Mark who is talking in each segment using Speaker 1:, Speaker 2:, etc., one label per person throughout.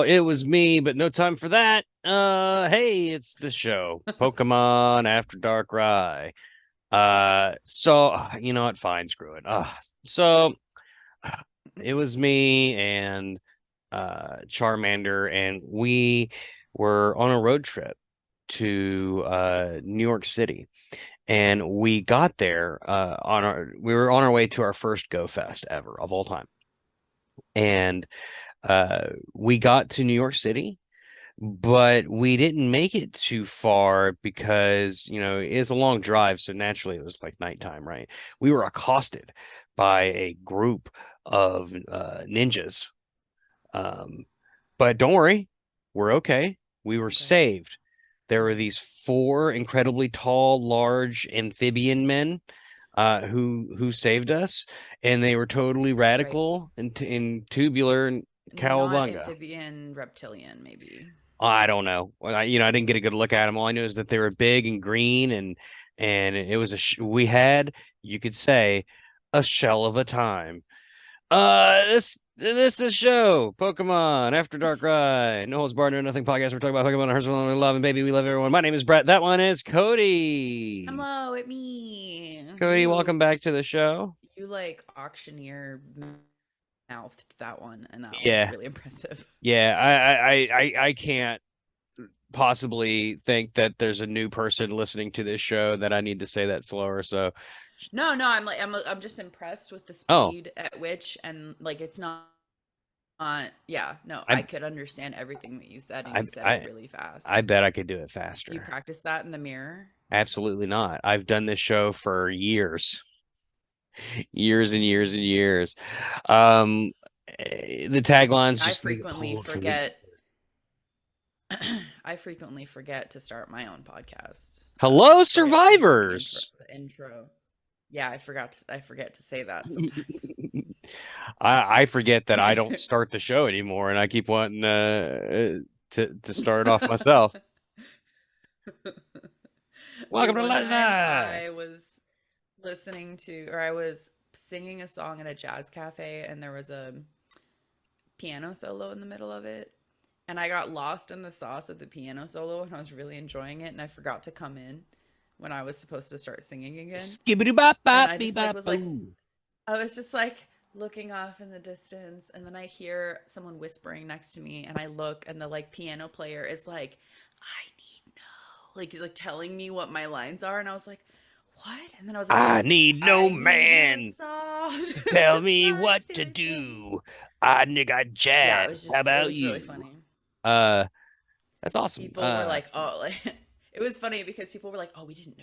Speaker 1: it was me, but no time for that. Hey, it's the show, Pokemon After DARKRAI. You know what? Fine, screw it. So it was me and Charmander, and we were on a road trip to New York City, and we got there we were on our way to our first Go Fest ever of all time, and we got to New York City. But we didn't make it too far because, it's a long drive. So naturally it was like nighttime, right? We were accosted by a group of ninjas. Um, but don't worry, we're okay. We were
Speaker 2: Okay.
Speaker 1: saved. There were these four incredibly tall, large amphibian men who saved us, and they were totally
Speaker 2: Right.
Speaker 1: radical and tubular and
Speaker 2: Not
Speaker 1: cowabunga.
Speaker 2: amphibian, reptilian, maybe.
Speaker 1: I don't know. Well, I didn't get a good look at them. All I knew is that they were big and green, and it was we had, you could say, a shell of a time. This show, Pokemon After Darkrai, no holds barred, no nothing podcast. We're talking about Pokemon, Hearthstone, we love, and baby, we love everyone. My name is Brett. That one is Cody.
Speaker 2: Hello, it me.
Speaker 1: Cody, welcome back to the show.
Speaker 2: You like auctioneer mouthed that one, and that was
Speaker 1: Yeah,
Speaker 2: really impressive.
Speaker 1: yeah. I can't possibly think that there's a new person listening to this show that I need to say that slower. So,
Speaker 2: No, I'm just impressed with the
Speaker 1: oh,
Speaker 2: speed at which, and like it's not yeah, no,
Speaker 1: I
Speaker 2: I could understand everything that you said, and
Speaker 1: I
Speaker 2: you said it
Speaker 1: I
Speaker 2: really
Speaker 1: I
Speaker 2: fast.
Speaker 1: bet I could do it
Speaker 2: Do you
Speaker 1: faster.
Speaker 2: practice that in the mirror?
Speaker 1: Absolutely not. I've done this show for years, years and years and years. Um, the tagline's
Speaker 2: I
Speaker 1: just
Speaker 2: frequently
Speaker 1: pulled from the.
Speaker 2: forget I frequently forget to start my own podcast.
Speaker 1: Hello,
Speaker 2: Forget to do the intro.
Speaker 1: survivors.
Speaker 2: The intro. Yeah, I forget to say that sometimes.
Speaker 1: I forget that I don't start the show anymore, and I keep wanting to start it off myself. Welcome to
Speaker 2: One
Speaker 1: Last
Speaker 2: time
Speaker 1: Night.
Speaker 2: I was I was singing a song at a jazz cafe, and there was a piano solo in the middle of it. And I got lost in the sauce of the piano solo, and I was really enjoying it. And I forgot to come in when I was supposed to start singing again.
Speaker 1: Skibbity bop
Speaker 2: And
Speaker 1: bop
Speaker 2: I
Speaker 1: bee
Speaker 2: just like
Speaker 1: bop
Speaker 2: was like
Speaker 1: boo.
Speaker 2: I was just like looking off in the distance, and then I hear someone whispering next to me, and I look, and the like piano player is like, "I need no," like he's like telling me what my lines are, and I was like, "What?" And then I was like,
Speaker 1: I need no
Speaker 2: "I need no
Speaker 1: man
Speaker 2: soft
Speaker 1: to tell me
Speaker 2: lines
Speaker 1: what to
Speaker 2: to tell me."
Speaker 1: do. I nigga
Speaker 2: Yeah,
Speaker 1: jazz. How
Speaker 2: it
Speaker 1: about
Speaker 2: was really
Speaker 1: you?
Speaker 2: funny.
Speaker 1: Uh, that's awesome.
Speaker 2: People were like, "Oh," like it was funny because people were like, "Oh, we didn't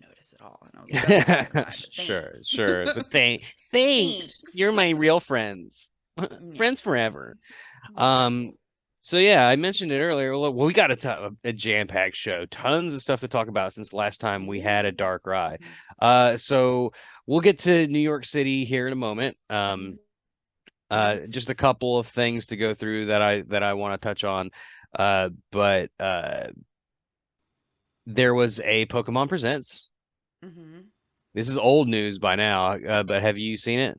Speaker 2: notice at all," and I was like, "Okay, never mind, but
Speaker 1: Sure,
Speaker 2: thanks."
Speaker 1: sure. But thanks.
Speaker 2: Thanks.
Speaker 1: You're my real friends.
Speaker 2: Yeah.
Speaker 1: Friends forever.
Speaker 2: That's
Speaker 1: Um,
Speaker 2: awesome.
Speaker 1: so yeah, I mentioned it earlier. Well, we got a jam-packed show. Tons of stuff to talk about since last time we had a
Speaker 2: Ooh.
Speaker 1: dark ride.
Speaker 2: Mhm.
Speaker 1: So we'll get to New York City here in a moment.
Speaker 2: Mhm.
Speaker 1: Just a couple of things to go through that I want to touch on. But there was a Pokemon Presents.
Speaker 2: Mhm.
Speaker 1: This is old news by now, but have you seen it?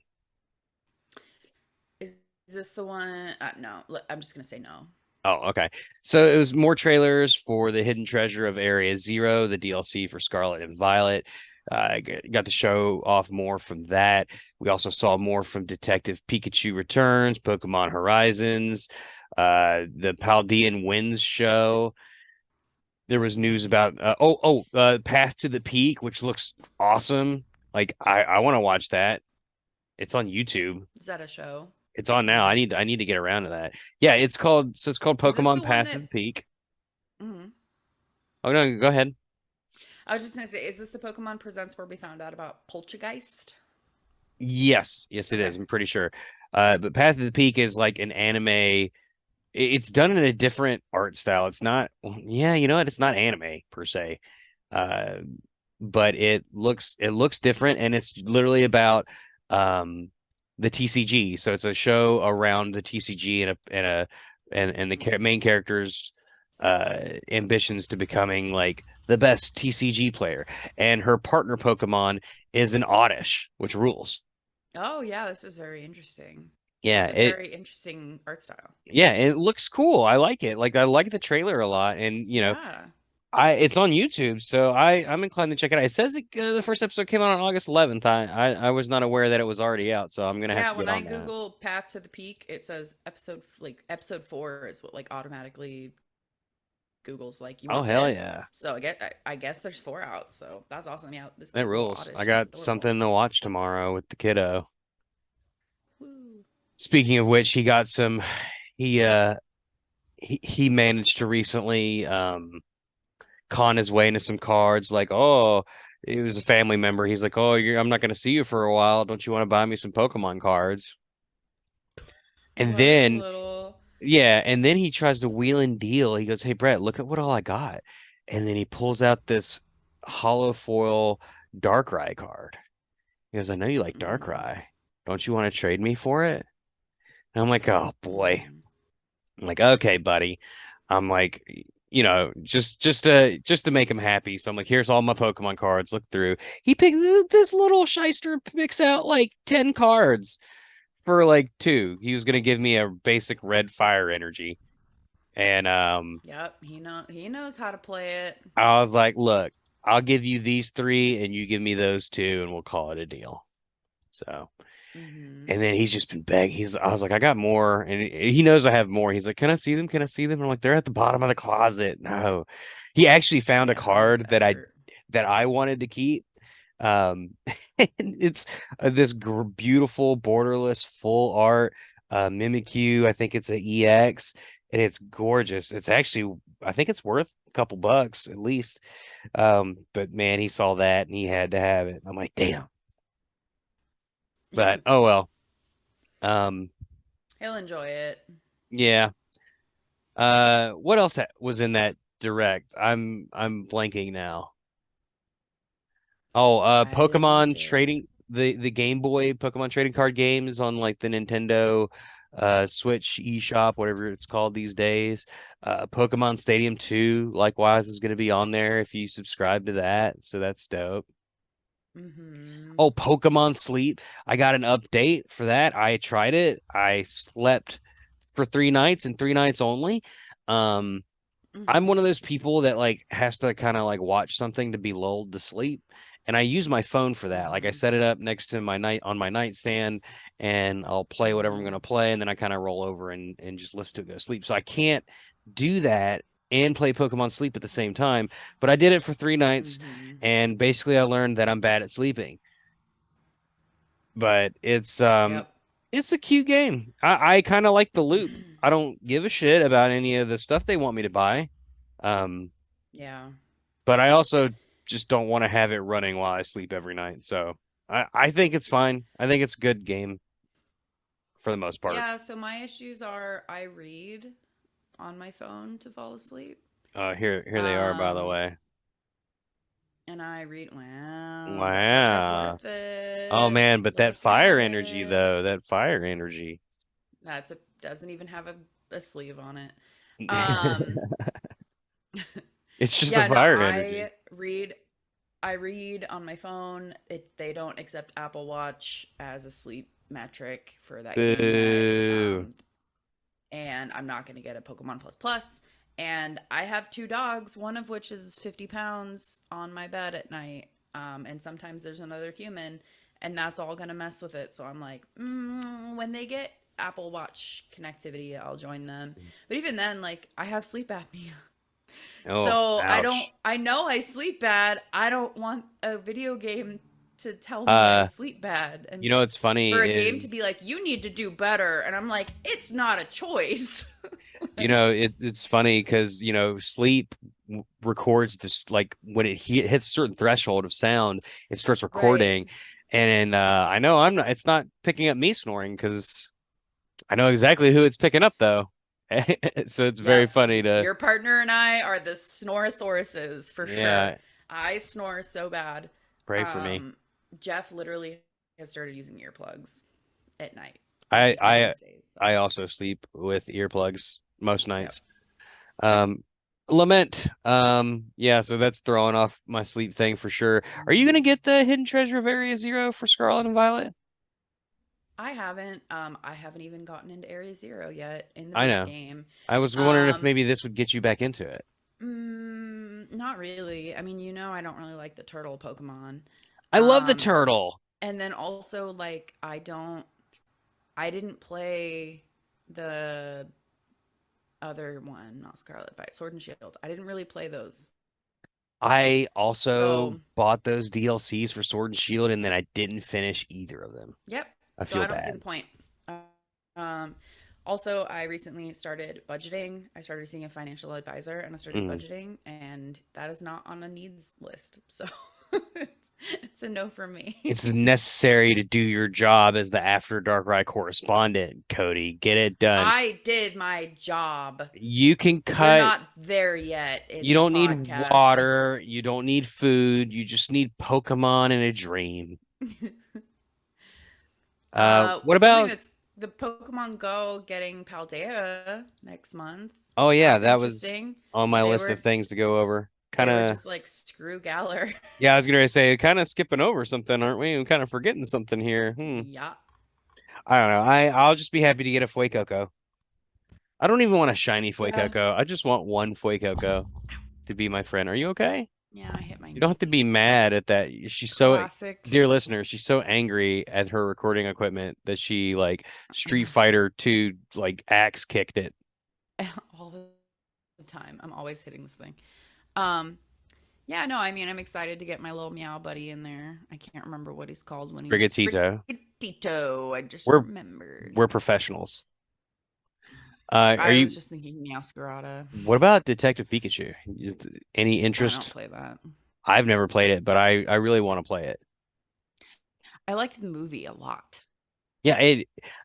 Speaker 2: Is this the one? No, I'm just gonna say no.
Speaker 1: Oh, okay. So it was more trailers for the Hidden Treasure of Area Zero, the DLC for Scarlet and Violet. Got to show off more from that. We also saw more from Detective Pikachu Returns, Pokemon Horizons, the Paldean Winds show. There was news about Path to the Peak, which looks awesome. Like I want to watch that. It's on YouTube.
Speaker 2: Is that a show?
Speaker 1: It's on now.
Speaker 2: Mhm.
Speaker 1: I need to get around to that. Yeah, it's called
Speaker 2: Is this
Speaker 1: Pokemon
Speaker 2: the one
Speaker 1: Path to
Speaker 2: that?
Speaker 1: the Peak.
Speaker 2: Mhm.
Speaker 1: Oh no, go ahead.
Speaker 2: I was just gonna say, is this the Pokemon Presents where we found out about Poltergeist?
Speaker 1: Yes, yes, it
Speaker 2: Okay.
Speaker 1: is. I'm pretty sure. But Path to the Peak is like an anime. It's done in a different art style. It's not, yeah, you know what? It's not anime per se. Uh, but it looks different, and it's literally about um the TCG. So it's a show around the TCG and the
Speaker 2: Mm.
Speaker 1: main character's ambitions to becoming like the best TCG player. And her partner Pokemon is an Oddish, which rules.
Speaker 2: Oh yeah, this is very interesting.
Speaker 1: Yeah,
Speaker 2: It's a very interesting art style.
Speaker 1: it looks cool. I like it. Like I like the trailer a lot, and
Speaker 2: Yeah.
Speaker 1: it's on YouTube, so I'm inclined to check it out. It says the first episode came out on August 11th. I was not aware that it was already out, so I'm gonna have
Speaker 2: Yeah,
Speaker 1: to get
Speaker 2: when I
Speaker 1: on that.
Speaker 2: Google Path to the Peak, it says episode 4 is what like automatically Google's like, you
Speaker 1: Oh
Speaker 2: want
Speaker 1: hell
Speaker 2: this?
Speaker 1: yeah,
Speaker 2: So I guess there's 4 out. So that's awesome. Yeah, this
Speaker 1: that
Speaker 2: cute little
Speaker 1: rules. I
Speaker 2: oddish is
Speaker 1: got
Speaker 2: adorable.
Speaker 1: something to watch tomorrow with the kiddo.
Speaker 2: Woo.
Speaker 1: Speaking of which, he got some. He he managed to recently con his way into some cards. Like, oh, it was a family member. He's like, oh, I'm not gonna see you for a while. Don't you want to buy me some Pokemon cards? And
Speaker 2: What a
Speaker 1: then
Speaker 2: little.
Speaker 1: Yeah, and then he tries to wheel and deal. He goes, "Hey Brett, look at what all I got." And then he pulls out this hollow foil Darkrai card. He goes, "I know you like
Speaker 2: Mm,
Speaker 1: Darkrai. Don't you want to trade me for it?" And I'm like, "Oh boy."
Speaker 2: mm,
Speaker 1: I'm like, "Okay, buddy." I'm like, just to make him happy. So I'm like, "Here's all my Pokemon cards. Look through." He picked this little shyster picks out like 10 cards for like 2. He was gonna give me a basic red fire energy. And
Speaker 2: yep, he knows how to play it.
Speaker 1: I was like, look, I'll give you these 3 and you give me those 2 and we'll call it a deal. So,
Speaker 2: Hmm.
Speaker 1: and then he's just been begging. I was like, I got more. And he knows I have more. He's like, can I see them? Can I see them? I'm like, they're at the bottom of the closet. No, he actually found a
Speaker 2: Yeah, it needs
Speaker 1: card
Speaker 2: effort.
Speaker 1: that I wanted to keep. Um, and it's this beautiful borderless full art Mimikyu. I think it's an EX and it's gorgeous. It's actually, I think it's worth a couple bucks at least. But man, he saw that and he had to have it. I'm like, damn. But oh well. Um,
Speaker 2: He'll enjoy it.
Speaker 1: yeah. What else was in that direct? I'm blanking now. Oh,
Speaker 2: I didn't watch
Speaker 1: Pokemon
Speaker 2: it.
Speaker 1: trading the Game Boy Pokemon trading card games on like the Nintendo Switch eShop, whatever it's called these days. Pokemon Stadium 2 likewise is going to be on there if you subscribe to that. So that's dope.
Speaker 2: Mm-hmm.
Speaker 1: Oh, Pokemon Sleep. I got an update for that. I tried it. I slept for 3 nights and 3 nights only. Um I'm one of
Speaker 2: Mm-hmm.
Speaker 1: those people that like has to kind of like watch something to be lulled to sleep. And I use my phone for that. Like I
Speaker 2: Mm-hmm.
Speaker 1: set it up next to my nightstand and I'll play whatever I'm
Speaker 2: Mm-hmm.
Speaker 1: gonna play and then I kind of roll over and just listen to it go to sleep. So I can't do that and play Pokemon Sleep at the same time. But I did it for 3 nights
Speaker 2: Mm-hmm.
Speaker 1: and basically I learned that I'm bad at sleeping. But
Speaker 2: Yep.
Speaker 1: it's a cute game. I kind of like the loop. I don't give a shit about any of the stuff they want me to buy. Um
Speaker 2: Yeah.
Speaker 1: but I also just don't want to have it running while I sleep every night. So I think it's fine. I think it's a good game for the most part.
Speaker 2: Yeah, so my issues are I read on my phone to fall asleep.
Speaker 1: Here they are, by the
Speaker 2: Um,
Speaker 1: way.
Speaker 2: and I read, wow, that Darkrai's
Speaker 1: Wow.
Speaker 2: worth
Speaker 1: Oh
Speaker 2: it.
Speaker 1: man, but that
Speaker 2: Look
Speaker 1: fire
Speaker 2: at
Speaker 1: energy
Speaker 2: it.
Speaker 1: though, that fire energy.
Speaker 2: That's a doesn't even have a sleeve on it. Um,
Speaker 1: It's just the
Speaker 2: yeah, no,
Speaker 1: fire energy.
Speaker 2: I read on my phone. They don't accept Apple Watch as a sleep metric for that game yet.
Speaker 1: Boo.
Speaker 2: And I'm not going to get a Pokemon Plus Plus. And I have 2 dogs, one of which is 50 pounds on my bed at night. And sometimes there's another human, and that's all going to mess with it. So I'm like, when they get Apple Watch connectivity, I'll join them. But even then, like, I have sleep apnea.
Speaker 1: Oh,
Speaker 2: So
Speaker 1: ouch.
Speaker 2: I know I sleep bad. I don't want a video game to tell me I
Speaker 1: Uh,
Speaker 2: sleep bad. And
Speaker 1: you know what's funny
Speaker 2: for a game to be
Speaker 1: is
Speaker 2: like, you need to do better. And I'm like, it's not a choice. Like,
Speaker 1: it's funny because sleep records this like when it hits a certain threshold of sound, it starts
Speaker 2: right.
Speaker 1: recording, and I know I'm not. It's not picking up me snoring because I know exactly who it's picking up though. So it's very
Speaker 2: Yep.
Speaker 1: funny to
Speaker 2: Your partner and I are the snoresauruses for sure.
Speaker 1: yeah.
Speaker 2: I snore so bad.
Speaker 1: Pray for me.
Speaker 2: Um, Jeff literally has started using earplugs at night,
Speaker 1: I
Speaker 2: like
Speaker 1: I
Speaker 2: most days. So,
Speaker 1: I also sleep with earplugs most
Speaker 2: yep.
Speaker 1: nights. Um, Lament. Yeah, so that's throwing off my sleep thing for sure. Are you gonna
Speaker 2: Mhm.
Speaker 1: get the Hidden Treasure of Area Zero for Scarlet and Violet?
Speaker 2: I haven't even gotten into Area Zero yet in the
Speaker 1: I
Speaker 2: base
Speaker 1: know.
Speaker 2: game.
Speaker 1: I was wondering if
Speaker 2: Um,
Speaker 1: maybe this would get you back into it.
Speaker 2: Not really. I mean, I don't really like the turtle Pokemon.
Speaker 1: I love the
Speaker 2: Um,
Speaker 1: turtle.
Speaker 2: and then also like I didn't play the other one, not Scarlet Violet, Sword and Shield. I didn't really play those.
Speaker 1: I also
Speaker 2: So,
Speaker 1: bought those DLCs for Sword and Shield, and then I didn't finish either of them.
Speaker 2: yep.
Speaker 1: I
Speaker 2: So
Speaker 1: feel
Speaker 2: I don't see
Speaker 1: bad.
Speaker 2: the point. Um, Also, I recently started budgeting. I started seeing a financial advisor and I started
Speaker 1: Mm.
Speaker 2: budgeting, and that is not on a needs list. So it's a no for
Speaker 1: It's
Speaker 2: me.
Speaker 1: necessary to do your job as the After Darkrai correspondent, Cody. Get it done.
Speaker 2: I did my job.
Speaker 1: You can
Speaker 2: We're
Speaker 1: cut.
Speaker 2: not there yet
Speaker 1: You
Speaker 2: in the
Speaker 1: don't need
Speaker 2: podcast.
Speaker 1: water. You don't need food. You just need Pokemon in a dream. What
Speaker 2: Something
Speaker 1: about?
Speaker 2: that's the Pokemon Go getting Paldea next month.
Speaker 1: Oh yeah,
Speaker 2: That's
Speaker 1: that was
Speaker 2: interesting.
Speaker 1: on my
Speaker 2: They
Speaker 1: list of
Speaker 2: were
Speaker 1: things to go over. Kind
Speaker 2: they were
Speaker 1: of.
Speaker 2: just like screw Galar.
Speaker 1: Yeah, I was gonna say, kind of skipping over something, aren't we? We're kind of forgetting something here.
Speaker 2: Yeah.
Speaker 1: I don't know. I'll just be happy to get a Fuecoco. I don't even want a shiny
Speaker 2: Yeah.
Speaker 1: Fuecoco. I just want one Fuecoco to be my friend. Are you okay?
Speaker 2: Yeah, I hit my
Speaker 1: You don't have to be
Speaker 2: knee.
Speaker 1: mad at that.
Speaker 2: Classic.
Speaker 1: Dear listener, she's so angry at her recording equipment that she like Street Fighter 2 like axe kicked it.
Speaker 2: All the time. I'm always hitting this thing. Um, yeah, no, I mean, I'm excited to get my little meow buddy in there. I can't remember what he's called when he's
Speaker 1: Sprigatito.
Speaker 2: Sprigatito. I just
Speaker 1: We're
Speaker 2: remembered.
Speaker 1: we're professionals. Are
Speaker 2: I was
Speaker 1: you
Speaker 2: just thinking Meowscarada.
Speaker 1: what about Detective Pikachu? Any
Speaker 2: I don't
Speaker 1: interest?
Speaker 2: play that.
Speaker 1: I've never played it, but I really want to play it.
Speaker 2: I liked the movie a lot.
Speaker 1: Yeah,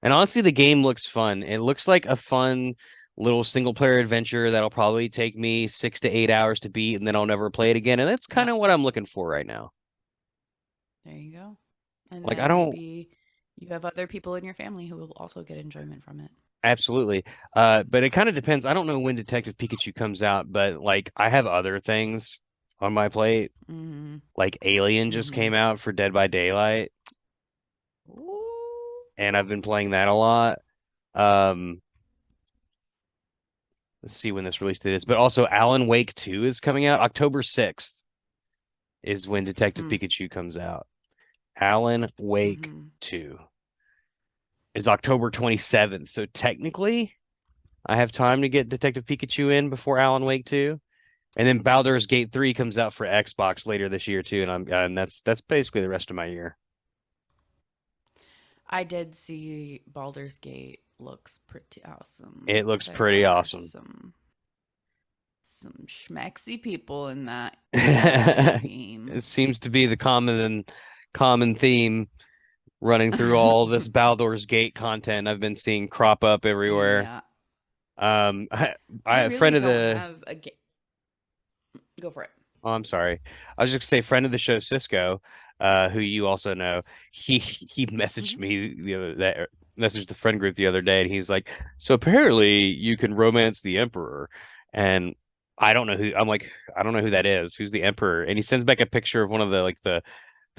Speaker 1: and honestly the game looks fun. It looks like a fun little single player adventure that'll probably take me 6 to 8 hours to beat and then I'll never play it again. And that's kind
Speaker 2: Yep,
Speaker 1: of what I'm looking for right now.
Speaker 2: there you go. And
Speaker 1: Like I
Speaker 2: then
Speaker 1: don't
Speaker 2: maybe you have other people in your family who will also get enjoyment from it.
Speaker 1: absolutely. But it kind of depends. I don't know when Detective Pikachu comes out, but like I have other things on my plate.
Speaker 2: Mm-hmm.
Speaker 1: Like Alien just
Speaker 2: Mm-hmm.
Speaker 1: came out for Dead by Daylight,
Speaker 2: Ooh.
Speaker 1: and I've been playing that a lot. Um, let's see when this release date is, but also Alan Wake 2 is coming out October 6th is when Detective
Speaker 2: Mm.
Speaker 1: Pikachu comes out. Alan Wake
Speaker 2: Mm-hmm.
Speaker 1: 2 is October 27th. So technically, I have time to get Detective Pikachu in before Alan Wake 2. And then Baldur's Gate 3 comes out for Xbox later this year too, and that's basically the rest of my year.
Speaker 2: I did see Baldur's Gate looks pretty awesome.
Speaker 1: It looks
Speaker 2: There
Speaker 1: pretty
Speaker 2: are
Speaker 1: awesome.
Speaker 2: some schmexy people in that game.
Speaker 1: It seems to be the common theme running through all this Baldur's Gate content I've been seeing crop up everywhere.
Speaker 2: Yeah.
Speaker 1: Um,
Speaker 2: I
Speaker 1: a
Speaker 2: really
Speaker 1: friend of
Speaker 2: don't
Speaker 1: the
Speaker 2: have a game. Go for it.
Speaker 1: Oh, I'm sorry. I was just gonna say friend of the show, Cisco, who you also know. He messaged
Speaker 2: Hmm.
Speaker 1: me messaged the friend group the other day, and he's like, "So apparently you can romance the Emperor," and I don't know who. I'm like, I don't know who that is. Who's the Emperor? And he sends back a picture of one of the like the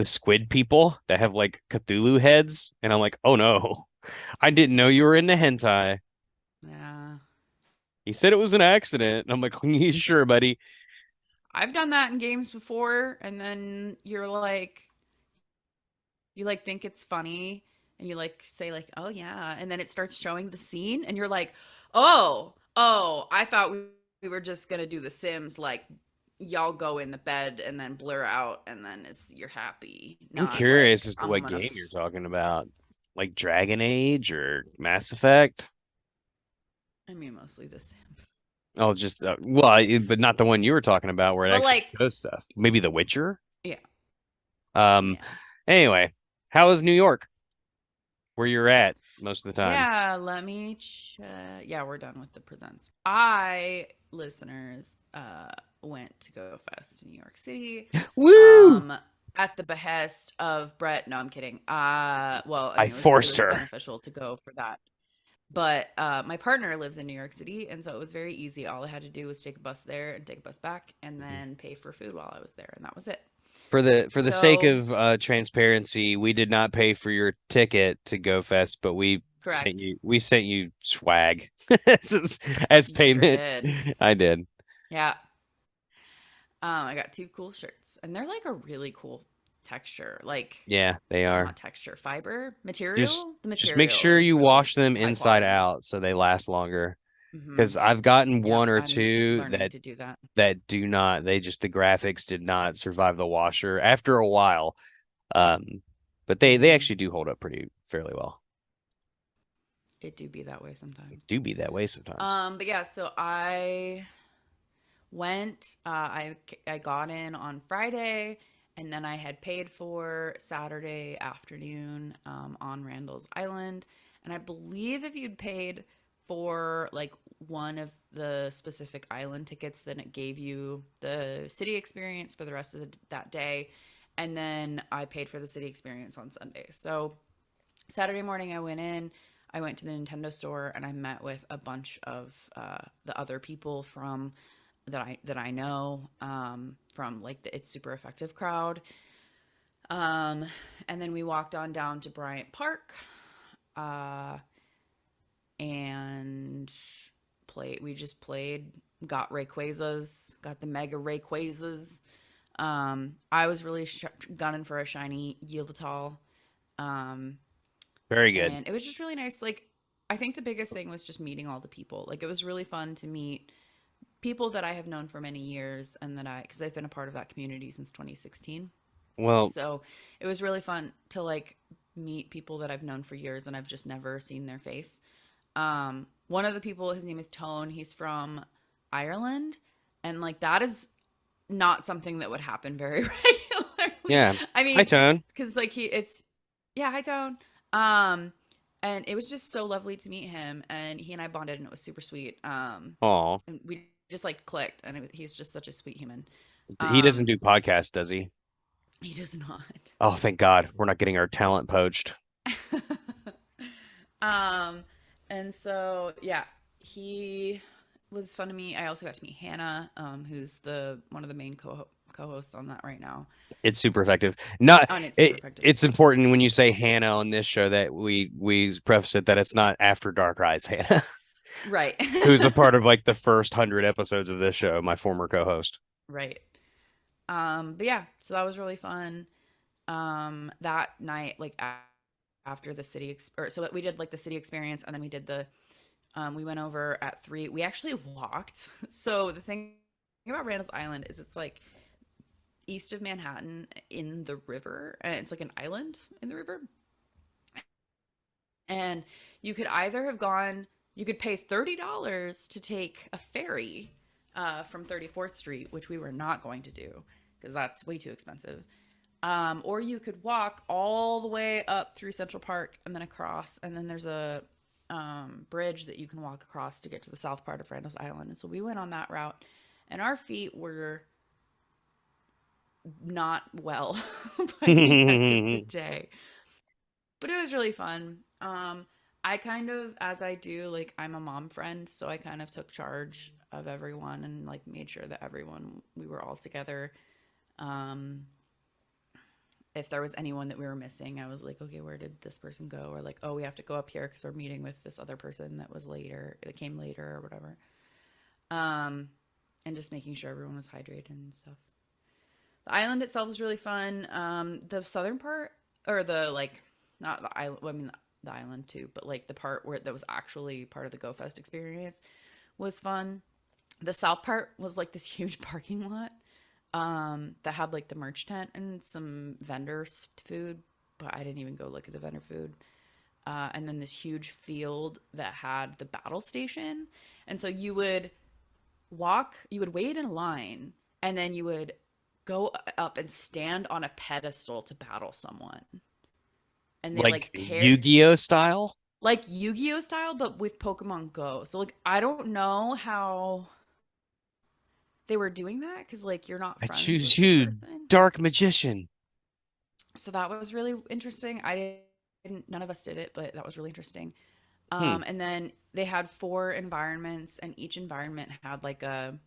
Speaker 1: squid people that have like Cthulhu heads, and I'm like, oh no, I didn't know you were into hentai.
Speaker 2: Yeah.
Speaker 1: He said it was an accident, and I'm like, you sure, buddy?
Speaker 2: I've done that in games before, and then you like think it's funny, and you like say like, "Oh yeah," and then it starts showing the scene, and you're like, "Oh, I thought we were just gonna do The Sims, like y'all go in the bed and then blur out, and then you're happy."
Speaker 1: I'm
Speaker 2: Not
Speaker 1: curious
Speaker 2: like
Speaker 1: as to
Speaker 2: I'm
Speaker 1: what
Speaker 2: gonna.
Speaker 1: game you're talking about. Like Dragon Age or Mass Effect?
Speaker 2: I mean, mostly The Sims,
Speaker 1: Oh, just but not the one you were talking about where it
Speaker 2: but
Speaker 1: actually
Speaker 2: like,
Speaker 1: shows stuff. Maybe The Witcher?
Speaker 2: yeah,
Speaker 1: Um,
Speaker 2: yeah.
Speaker 1: anyway, how is New York? Where you're at most of the time?
Speaker 2: Yeah, let me check. Yeah, we're done with the presents. I, listeners, went to Go Fest in New York City.
Speaker 1: Woo!
Speaker 2: Um, at the behest of Brett. No, I'm kidding. Well, I
Speaker 1: I
Speaker 2: mean, it
Speaker 1: forced
Speaker 2: was
Speaker 1: her.
Speaker 2: beneficial to go for that. But my partner lives in New York City, and so it was very easy. All I had to do was take a bus there and take a bus back, and then pay for food while I was there, and that was it.
Speaker 1: For the sake
Speaker 2: So,
Speaker 1: of transparency, we did not pay for your ticket to Go Fest, but
Speaker 2: correct.
Speaker 1: we sent you swag as
Speaker 2: You sure
Speaker 1: payment.
Speaker 2: did.
Speaker 1: I did.
Speaker 2: Yeah. I got two cool shirts, and they're like a really cool texture, like
Speaker 1: Yeah, they are.
Speaker 2: not texture, fiber
Speaker 1: Just
Speaker 2: material. The
Speaker 1: just make
Speaker 2: material
Speaker 1: sure
Speaker 2: is
Speaker 1: you
Speaker 2: really
Speaker 1: wash them
Speaker 2: high
Speaker 1: inside
Speaker 2: quality.
Speaker 1: out so they last longer.
Speaker 2: Hmm.
Speaker 1: Because I've gotten
Speaker 2: Yep,
Speaker 1: one or
Speaker 2: I'm
Speaker 1: two
Speaker 2: learning to do that.
Speaker 1: that do not, the graphics did not survive the washer after a while. Um, but they
Speaker 2: Hmm.
Speaker 1: actually do hold up pretty fairly well.
Speaker 2: It do be that way
Speaker 1: They
Speaker 2: sometimes.
Speaker 1: do be that way sometimes.
Speaker 2: But yeah, so I went. I got in on Friday, and then I had paid for Saturday afternoon on Randall's Island. And I believe if you'd paid for like one of the specific island tickets, then it gave you the city experience for the rest of that day. And then I paid for the city experience on Sunday. So Saturday morning, I went in. I went to the Nintendo store and I met with a bunch of the other people from that I know from like the It's Super Effective crowd. Um, and then we walked on down to Bryant Park uh, and played. We just played. Got Rayquazas. Got the Mega Rayquazas. I was really gunning for a shiny Yieldatol. Um,
Speaker 1: Very good.
Speaker 2: and it was just really nice. Like, I think the biggest thing was just meeting all the people. Like, it was really fun to meet people that I have known for many years and because I've been a part of that community since 2016.
Speaker 1: Well,
Speaker 2: So it was really fun to like meet people that I've known for years and I've just never seen their face. One of the people, his name is Tone. He's from Ireland. And like, that is not something that would happen very regularly.
Speaker 1: yeah.
Speaker 2: I
Speaker 1: Hi,
Speaker 2: mean,
Speaker 1: Tone.
Speaker 2: because like yeah, hi Tone. Um, and it was just so lovely to meet him, and he and I bonded, and it was super sweet.
Speaker 1: Aw.
Speaker 2: And we just like clicked, and he's just such a sweet human.
Speaker 1: He doesn't
Speaker 2: Um,
Speaker 1: do podcasts, does he?
Speaker 2: he does not.
Speaker 1: Oh, thank God. We're not getting our talent poached.
Speaker 2: um, and so yeah, he was fun to meet. I also got to meet Hannah, who's the one of the main co-hosts on that right now.
Speaker 1: It's super effective. Not
Speaker 2: On It's Super Effective.
Speaker 1: it's important when you say Hannah on this show that we preface it that it's not after Darkrai's Hannah,
Speaker 2: Right.
Speaker 1: who's a part of like the first 100 episodes of this show, my former co-host.
Speaker 2: Right. But yeah, so that was really fun. That night, like after the so we did like the city experience, and then we did we went over at 3. We actually walked. So the thing about Randall's Island is it's like east of Manhattan in the river, and it's like an island in the river. And you could either have gone, you could pay $30 to take a ferry from 34th Street, which we were not going to do because that's way too expensive. Or you could walk all the way up through Central Park and then across, and then there's a bridge that you can walk across to get to the south part of Randall's Island. And so we went on that route, and our feet were not well by the end of the day, but it was really fun. I kind of, as I do, like I'm a mom friend, so I kind of took charge of everyone and like made sure that we were all together. Um, if there was anyone that we were missing, I was like, okay, where did this person go? Or like, oh, we have to go up here because we're meeting with this other person that came later or whatever. Um, and just making sure everyone was hydrated and stuff. The island itself was really fun. The southern part, or the like, not the island. Well, I mean, the island too, but like the part where that was actually part of the Go Fest experience was fun. The south part was like this huge parking lot that had like the merch tent and some vendors food, but I didn't even go look at the vendor food. And then this huge field that had the battle station, and so you would wait in line, and then you would go up and stand on a pedestal to battle someone. And they
Speaker 1: Like
Speaker 2: like pair
Speaker 1: Yu-Gi-Oh style.
Speaker 2: like Yu-Gi-Oh style, but with Pokemon Go. So like I don't know how they were doing that because like you're not
Speaker 1: I
Speaker 2: friends
Speaker 1: choose
Speaker 2: with the
Speaker 1: you,
Speaker 2: person.
Speaker 1: Dark Magician.
Speaker 2: So that was really interesting. I didn't none of us did it, but that was really interesting.
Speaker 1: Hmm.
Speaker 2: And then they had 4 environments, and each environment had like a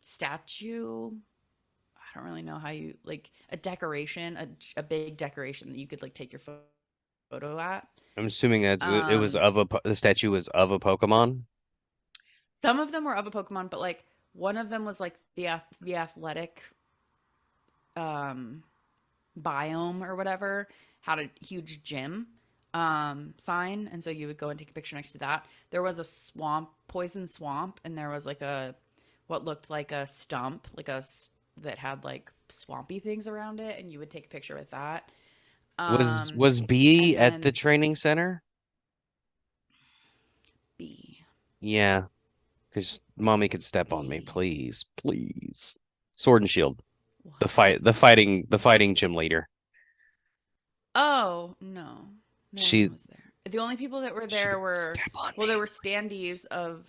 Speaker 2: statue. I don't really know how you like a decoration, a big decoration that you could like take your photo at.
Speaker 1: I'm assuming that it was
Speaker 2: Um,
Speaker 1: of the statue was of a Pokemon.
Speaker 2: some of them were of a Pokemon, but like one of them was like the athletic um biome or whatever had a huge gym sign, and so you would go and take a picture next to that. There was a swamp, poison swamp, and there was like a what looked like a stump, that had like swampy things around it, and you would take a picture with that.
Speaker 1: Was B
Speaker 2: And
Speaker 1: at the
Speaker 2: then
Speaker 1: training center?
Speaker 2: B
Speaker 1: Yeah, because mommy could step on me,
Speaker 2: B
Speaker 1: please, please. Sword and Shield,
Speaker 2: what?
Speaker 1: the fighting gym leader.
Speaker 2: Oh, no. No one
Speaker 1: She
Speaker 2: was there. The only people that were
Speaker 1: she
Speaker 2: there
Speaker 1: could
Speaker 2: were,
Speaker 1: step on
Speaker 2: well,
Speaker 1: me,
Speaker 2: there were
Speaker 1: please.
Speaker 2: standees of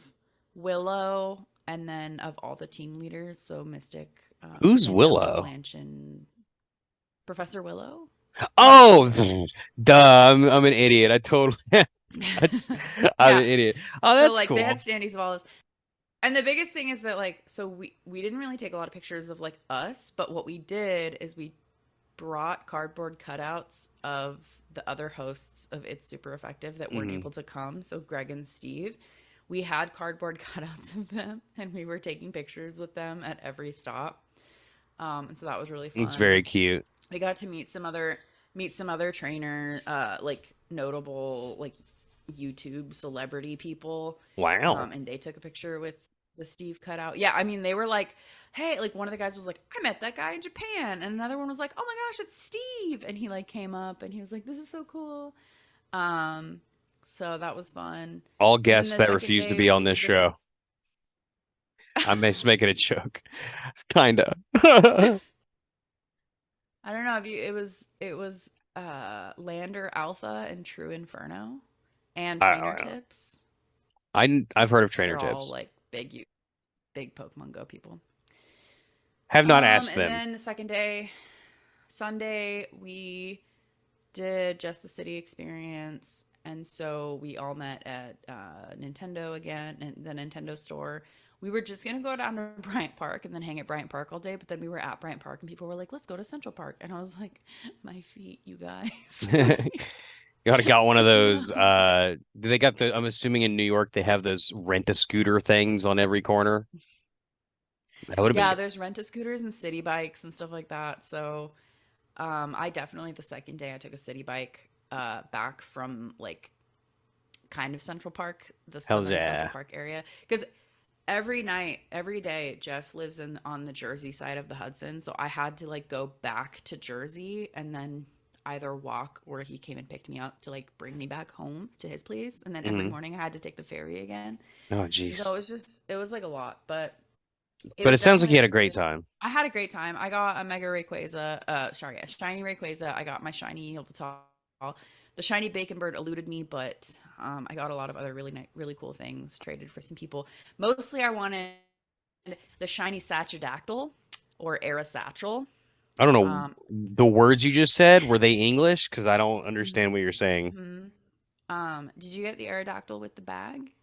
Speaker 2: Willow and then of all the team leaders. So Mystic,
Speaker 1: Who's
Speaker 2: Vanilla,
Speaker 1: Willow?
Speaker 2: Blanche, and Professor Willow.
Speaker 1: Oh, duh! I'm an idiot. I totally. I'm an
Speaker 2: Yeah.
Speaker 1: idiot. Oh,
Speaker 2: So
Speaker 1: that's
Speaker 2: like they had
Speaker 1: cool.
Speaker 2: standees of all those. And the biggest thing is that like so we didn't really take a lot of pictures of like us, but what we did is we brought cardboard cutouts of the other hosts of It's Super Effective that weren't
Speaker 1: Hmm.
Speaker 2: able to come. So Greg and Steve, we had cardboard cutouts of them, and we were taking pictures with them at every stop. And so that was really
Speaker 1: It's
Speaker 2: fun.
Speaker 1: very cute.
Speaker 2: We got to meet some other trainer, like notable like YouTube celebrity people,
Speaker 1: Wow.
Speaker 2: and they took a picture with the Steve cutout. Yeah, I mean they were like, "Hey," like one of the guys was like, "I met that guy in Japan," and another one was like, "Oh my gosh, it's Steve!" And he like came up and he was like, "This is so cool." Um, so that was fun.
Speaker 1: All
Speaker 2: And then
Speaker 1: guests
Speaker 2: the
Speaker 1: that
Speaker 2: second
Speaker 1: refuse to
Speaker 2: day
Speaker 1: be on
Speaker 2: we
Speaker 1: this
Speaker 2: did this.
Speaker 1: show. I'm just making a joke. Kinda.
Speaker 2: I don't know if you. It was Lander Alpha and True Inferno, and Trainer
Speaker 1: I
Speaker 2: Tips.
Speaker 1: I've heard of trainer
Speaker 2: They're all
Speaker 1: tips.
Speaker 2: like big Pokemon Go people.
Speaker 1: Have not asked
Speaker 2: And
Speaker 1: them.
Speaker 2: then the second day, Sunday, we did just the city experience, and so we all met at Nintendo again, and the Nintendo store. We were just gonna go down to Bryant Park and then hang at Bryant Park all day, but then we were at Bryant Park and people were like, "Let's go to Central Park," and I was like, "My feet, you guys!"
Speaker 1: Got one of those.
Speaker 2: No.
Speaker 1: Do they got the? I'm assuming in New York they have those rent a scooter things on every corner. That would have been
Speaker 2: Yeah,
Speaker 1: good.
Speaker 2: there's rent a scooters and city bikes and stuff like that. So, I definitely the second day I took a city bike back from like kind of Central Park, the
Speaker 1: Hell's
Speaker 2: southern Central
Speaker 1: yeah.
Speaker 2: Park area, because every night, every day, Jeff lives in on the Jersey side of the Hudson, so I had to like go back to Jersey and then either walk or he came and picked me up to like bring me back home to his place, and then every
Speaker 1: Hmm.
Speaker 2: morning I had to take the ferry again.
Speaker 1: Oh,
Speaker 2: So
Speaker 1: jeez.
Speaker 2: it was like a lot, but it
Speaker 1: But
Speaker 2: was
Speaker 1: it sounds like
Speaker 2: definitely
Speaker 1: you
Speaker 2: a
Speaker 1: had a
Speaker 2: really
Speaker 1: great
Speaker 2: good.
Speaker 1: time.
Speaker 2: I had a great time. I got a Mega Rayquaza, sorry, a shiny Rayquaza. I got my shiny Yveltal. The shiny Bacon Bird eluded me, but I got a lot of other really cool things traded for some people. Mostly, I wanted the shiny Sachodactyl or Aerosatchel.
Speaker 1: I don't know
Speaker 2: Um,
Speaker 1: the words you just said. Were they English? Because I don't understand what you're saying.
Speaker 2: mhm. Did you get the Aerodactyl with the bag?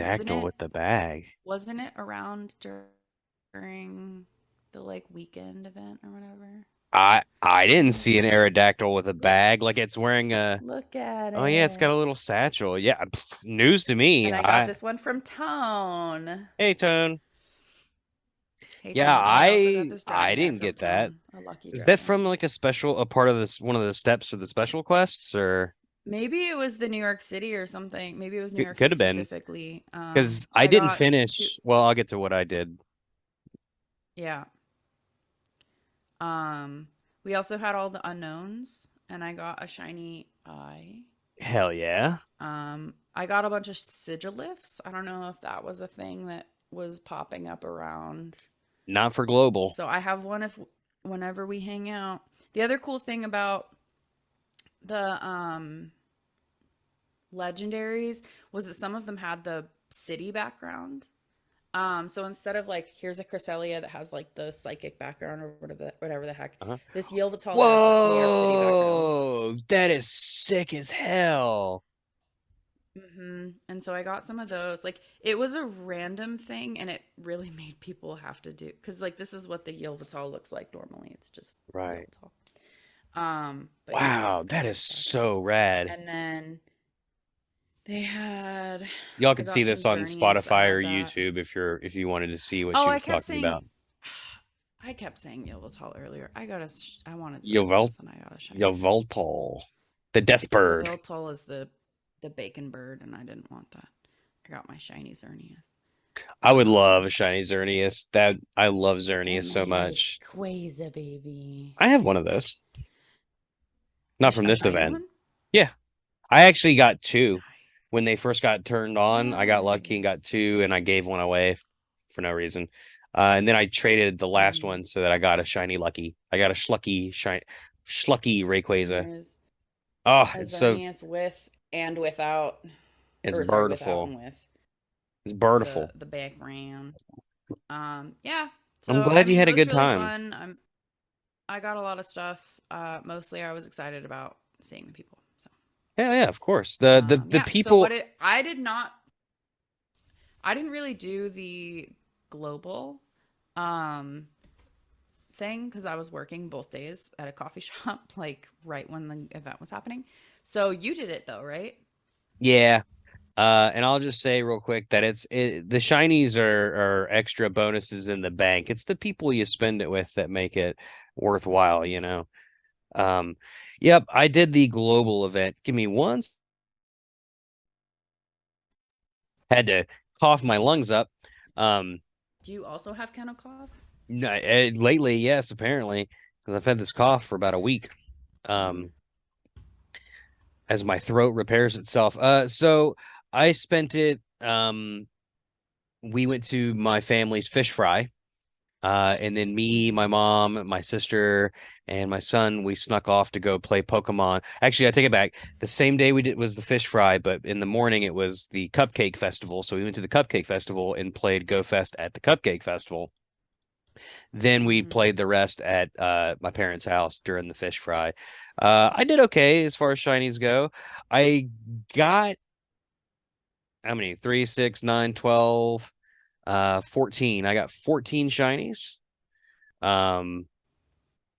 Speaker 2: Wasn't
Speaker 1: Aerodactyl
Speaker 2: it?
Speaker 1: with the bag.
Speaker 2: Wasn't it around during the like weekend event or whatever?
Speaker 1: I didn't
Speaker 2: Wasn't it
Speaker 1: see an
Speaker 2: something?
Speaker 1: Aerodactyl with a bag. Like it's wearing a.
Speaker 2: Look at
Speaker 1: Oh yeah, it's got a
Speaker 2: it.
Speaker 1: little satchel. Yeah, news to me.
Speaker 2: And I got this one from Tone.
Speaker 1: Hey Tone.
Speaker 2: Hey
Speaker 1: Yeah,
Speaker 2: Tone. And I also got this
Speaker 1: I
Speaker 2: Dragonite
Speaker 1: didn't
Speaker 2: from
Speaker 1: get that.
Speaker 2: Tone, a lucky
Speaker 1: Is that from
Speaker 2: Dragonite.
Speaker 1: like a part of this one of the steps of the special quests, or
Speaker 2: Maybe it was the New York City or something. Maybe it was New York
Speaker 1: could
Speaker 2: City
Speaker 1: have been?
Speaker 2: specifically.
Speaker 1: Because I
Speaker 2: I
Speaker 1: didn't
Speaker 2: got two.
Speaker 1: finish. Well, I'll get to what I did.
Speaker 2: Yeah. Um, we also had all the unknowns, and I got a shiny eye.
Speaker 1: Hell yeah.
Speaker 2: I got a bunch of sigilifts. I don't know if that was a thing that was popping up around.
Speaker 1: Not for global.
Speaker 2: So I have one if whenever we hang out. The other cool thing about the legendaries was that some of them had the city background. So instead of like here's a Cresselia that has like the psychic background or whatever the heck,
Speaker 1: Uh-huh.
Speaker 2: this Yveltal has the New York City background.
Speaker 1: Whoa, that is sick as hell.
Speaker 2: And so I got some of those. Like it was a random thing, and it really made people have to do because like this is what the Yelvatal looks like normally. It's just
Speaker 1: Right.
Speaker 2: Yelvatal. But yeah,
Speaker 1: Wow,
Speaker 2: it's got
Speaker 1: that
Speaker 2: the
Speaker 1: is
Speaker 2: sparkle.
Speaker 1: so rad.
Speaker 2: And then they had
Speaker 1: Y'all
Speaker 2: I
Speaker 1: can see
Speaker 2: got some
Speaker 1: this on
Speaker 2: Xerneas that
Speaker 1: Spotify or
Speaker 2: had that.
Speaker 1: YouTube if you wanted to see what
Speaker 2: Oh,
Speaker 1: she
Speaker 2: I
Speaker 1: was
Speaker 2: kept
Speaker 1: talking
Speaker 2: saying
Speaker 1: about.
Speaker 2: I kept saying Yelvatal earlier. I wanted some of
Speaker 1: Yovel
Speaker 2: this, and I got a shiny.
Speaker 1: Yoveltal, the death bird.
Speaker 2: Yveltal is the bacon bird, and I didn't want that. I got my shiny Xerneas.
Speaker 1: I would love
Speaker 2: Um,
Speaker 1: a shiny Xerneas. That I love
Speaker 2: and
Speaker 1: Xerneas so
Speaker 2: my
Speaker 1: much.
Speaker 2: Rayquaza baby.
Speaker 1: I have one of those. Not from
Speaker 2: A
Speaker 1: this
Speaker 2: shiny
Speaker 1: event.
Speaker 2: one?
Speaker 1: Yeah, I actually got two.
Speaker 2: Nice.
Speaker 1: When they first got turned on, I got lucky and got
Speaker 2: Nice.
Speaker 1: two, and I gave one away for no reason. And then I traded the last
Speaker 2: Mm.
Speaker 1: one so that I got a shiny lucky. I got a schlucky
Speaker 2: And
Speaker 1: Rayquaza.
Speaker 2: there's
Speaker 1: Oh,
Speaker 2: a
Speaker 1: it's so
Speaker 2: Xerneas with and without,
Speaker 1: it's
Speaker 2: or sorry, without
Speaker 1: birdiful.
Speaker 2: and with
Speaker 1: It's birdiful.
Speaker 2: the background. Yeah.
Speaker 1: I'm
Speaker 2: So I
Speaker 1: glad you
Speaker 2: mean,
Speaker 1: had
Speaker 2: it
Speaker 1: a
Speaker 2: was
Speaker 1: good
Speaker 2: really
Speaker 1: time.
Speaker 2: fun. I got a lot of stuff. Mostly I was excited about seeing the people. So
Speaker 1: Yeah, yeah, of course. The
Speaker 2: yeah. So
Speaker 1: people.
Speaker 2: I didn't really do the global um thing because I was working both days at a coffee shop, like right when the event was happening. So you did it though, right?
Speaker 1: Yeah. And I'll just say real quick that the shinies are extra bonuses in the bank. It's the people you spend it with that make it worthwhile,
Speaker 2: Mm-hmm.
Speaker 1: you know. Um, yep, I did the global event. Give me one. Had to cough my lungs up. Um,
Speaker 2: Do you also have kennel cough?
Speaker 1: lately, yes, apparently, because I've had this
Speaker 2: Huh.
Speaker 1: cough for about a week.
Speaker 2: Mm.
Speaker 1: Um, as my throat repairs itself. So I spent it. We went to my family's fish fry. And then me, my
Speaker 2: Mm-hmm.
Speaker 1: mom, my sister, and my son, we snuck off to go play Pokemon. Actually, I take it back. The same day we did was the fish fry, but in the morning it was the Cupcake Festival. So we went to the Cupcake Festival and played Go Fest at the Cupcake Festival. Then we
Speaker 2: Mm.
Speaker 1: played the rest at my parents' house during the fish fry. I did okay as far as shinies go. I got how many? 3, 6, 9, 12, 14. I got 14 shinies. Um,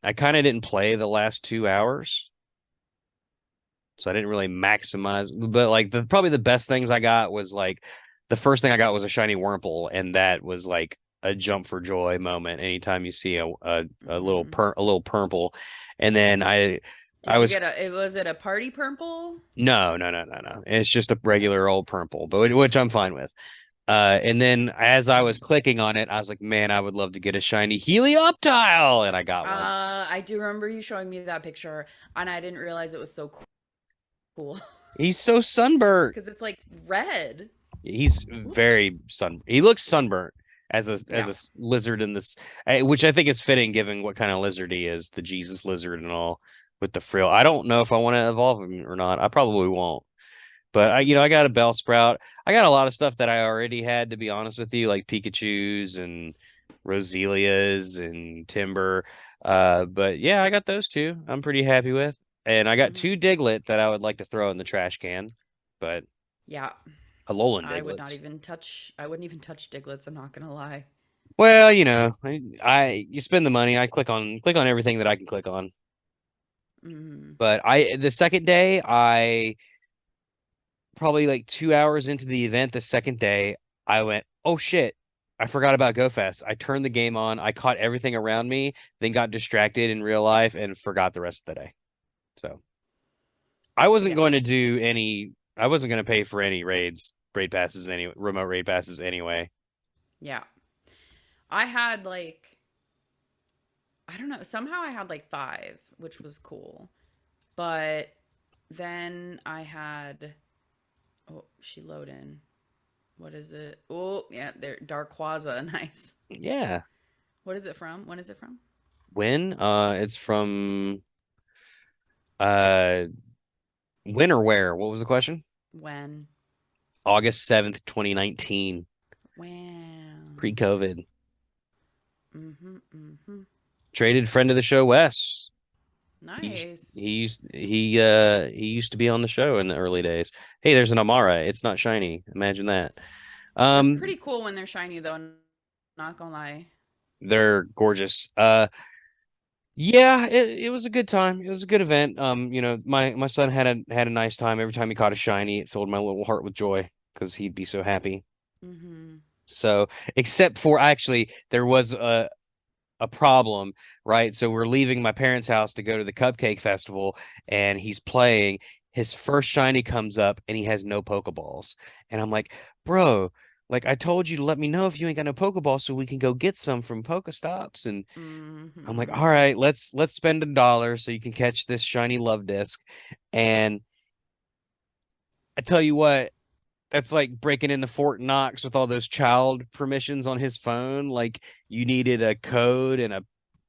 Speaker 1: I kind of didn't play the last 2 hours, so I didn't really maximize. But like probably the best things I got was like the first thing I got was a shiny Wurmple, and that was like a jump for joy moment anytime you see
Speaker 2: Mm.
Speaker 1: a little purple. And then I
Speaker 2: Did you
Speaker 1: was
Speaker 2: get a? It was it a party purple?
Speaker 1: no. It's just a regular
Speaker 2: Okay.
Speaker 1: old purple, but which I'm fine with. And then as I was
Speaker 2: Mm.
Speaker 1: clicking on it, I was like, man, I would love to get a shiny Helioptile, and I got one.
Speaker 2: I do remember you showing me that picture, and I didn't realize it was so cool
Speaker 1: He's so sunburnt.
Speaker 2: because it's like red.
Speaker 1: He's
Speaker 2: Whoops.
Speaker 1: very sun. He looks sunburnt as
Speaker 2: Yeah.
Speaker 1: a lizard in this, which I think is fitting given what kind of lizard he is, the Jesus lizard and all with the frill. I don't know if I want to evolve him or not. I probably won't. But I got a Bellsprout. I got a lot of stuff that I already had, to be honest with you, like Pikachu's and Roselia's and Timber. But yeah, I got those two. I'm pretty happy with. And I got
Speaker 2: Hmm.
Speaker 1: two Diglett that I would like to throw in the trash can, but
Speaker 2: Yeah.
Speaker 1: Alolan
Speaker 2: I would not
Speaker 1: Diglets.
Speaker 2: even touch. I wouldn't even touch Diglets. I'm not gonna lie.
Speaker 1: Well, I you spend the money. I click on everything that I can click on.
Speaker 2: Mm.
Speaker 1: But I the second day, I probably like 2 hours into the event, the second day, I went, oh shit, I forgot about Go Fast. I turned the game on, I caught everything around me, then got distracted in real life and forgot the rest of the day. So I wasn't
Speaker 2: Yeah.
Speaker 1: going to do any. I wasn't going to pay for any raid passes, any remote raid passes anyway.
Speaker 2: Yeah. I had like I don't know. Somehow I had like five, which was cool. But then I had oh, she load in. What is it? Oh, yeah, there Darkwaza. Nice.
Speaker 1: Yeah.
Speaker 2: What is it from? When is it from?
Speaker 1: When? It's from uh when or where? What was the question?
Speaker 2: When?
Speaker 1: August 7th, 2019,
Speaker 2: Wow.
Speaker 1: pre-COVID.
Speaker 2: Mm-hmm. Mm-hmm.
Speaker 1: Traded friend of the show, Wes.
Speaker 2: Nice.
Speaker 1: He used to be on the show in the early days. Hey, there's an Amara. It's not shiny. Imagine that.
Speaker 2: They're
Speaker 1: Um,
Speaker 2: pretty cool when they're shiny, though. Not gonna lie.
Speaker 1: they're gorgeous. Yeah, it was a good time. It was a good event. My son had a nice time. Every time he caught a shiny, it filled my little heart with joy because he'd be so happy.
Speaker 2: Mm-hmm.
Speaker 1: So, except for actually, there was a problem, right? So we're leaving my parents' house to go to the Cupcake Festival, and he's playing. His first shiny comes up, and he has no Pokeballs. And I'm like, bro, like I told you to let me know if you ain't got no Pokeballs so we can go get some from Pokestops. And I'm like, all
Speaker 2: Mm-hmm.
Speaker 1: right, let's spend $1 so you can catch this shiny love disc. And I tell you what, that's like breaking into Fort Knox with all those child permissions on his phone. Like you needed a code and a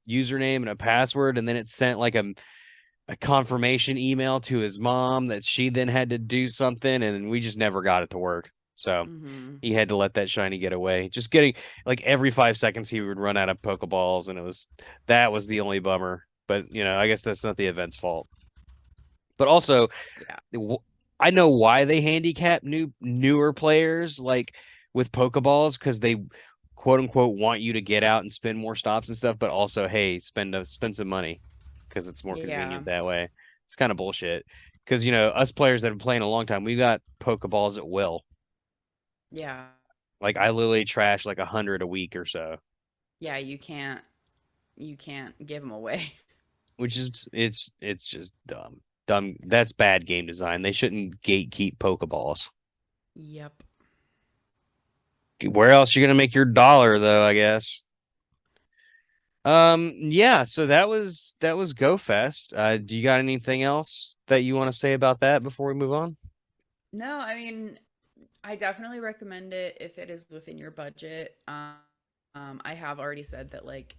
Speaker 1: username and a password, and then it sent like a confirmation email to his mom that she then had to do something, and we just never got it to work. So
Speaker 2: Mm-hmm.
Speaker 1: he had to let that shiny get away. Just getting like every 5 seconds he would run out of Pokeballs, and that was the only bummer. But I guess that's not the event's fault. But also,
Speaker 2: Yeah.
Speaker 1: I know why they handicap newer players like with Pokeballs because they quote unquote want you to get out and spend more stops and stuff, but also hey, spend some money because it's more
Speaker 2: Yeah.
Speaker 1: convenient that way. It's kind of bullshit because us players that have been playing a long time, we got Pokeballs at will.
Speaker 2: Yeah.
Speaker 1: Like I literally trash like 100 a week or so,
Speaker 2: Yeah. You can't give them away.
Speaker 1: which is it's just dumb. Dumb. That's bad game design. They shouldn't gatekeep Pokeballs.
Speaker 2: Yep.
Speaker 1: Where else you gonna make your dollar though, I guess. Yeah, so that was Go Fest. Do you got anything else that you want to say about that before we move on?
Speaker 2: No, I mean, I definitely recommend it if it is within your budget. I have already said that like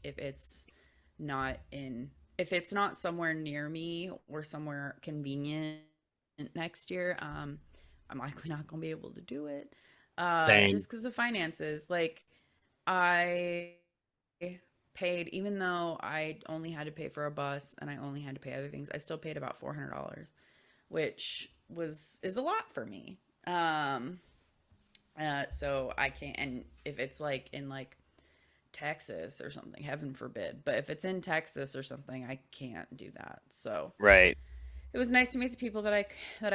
Speaker 2: not in if it's not somewhere near me or somewhere convenient next year, I'm likely not gonna be able to do it.
Speaker 1: Same.
Speaker 2: Just because of finances. Like I paid, even though I only had to pay for a bus and I only had to pay other things, I still paid about $400, which is a lot for me. Um, so I can't, and if it's like in like Texas or something, heaven forbid, but if it's in Texas or something, I can't do that. So
Speaker 1: Right.
Speaker 2: it was nice to meet the people that I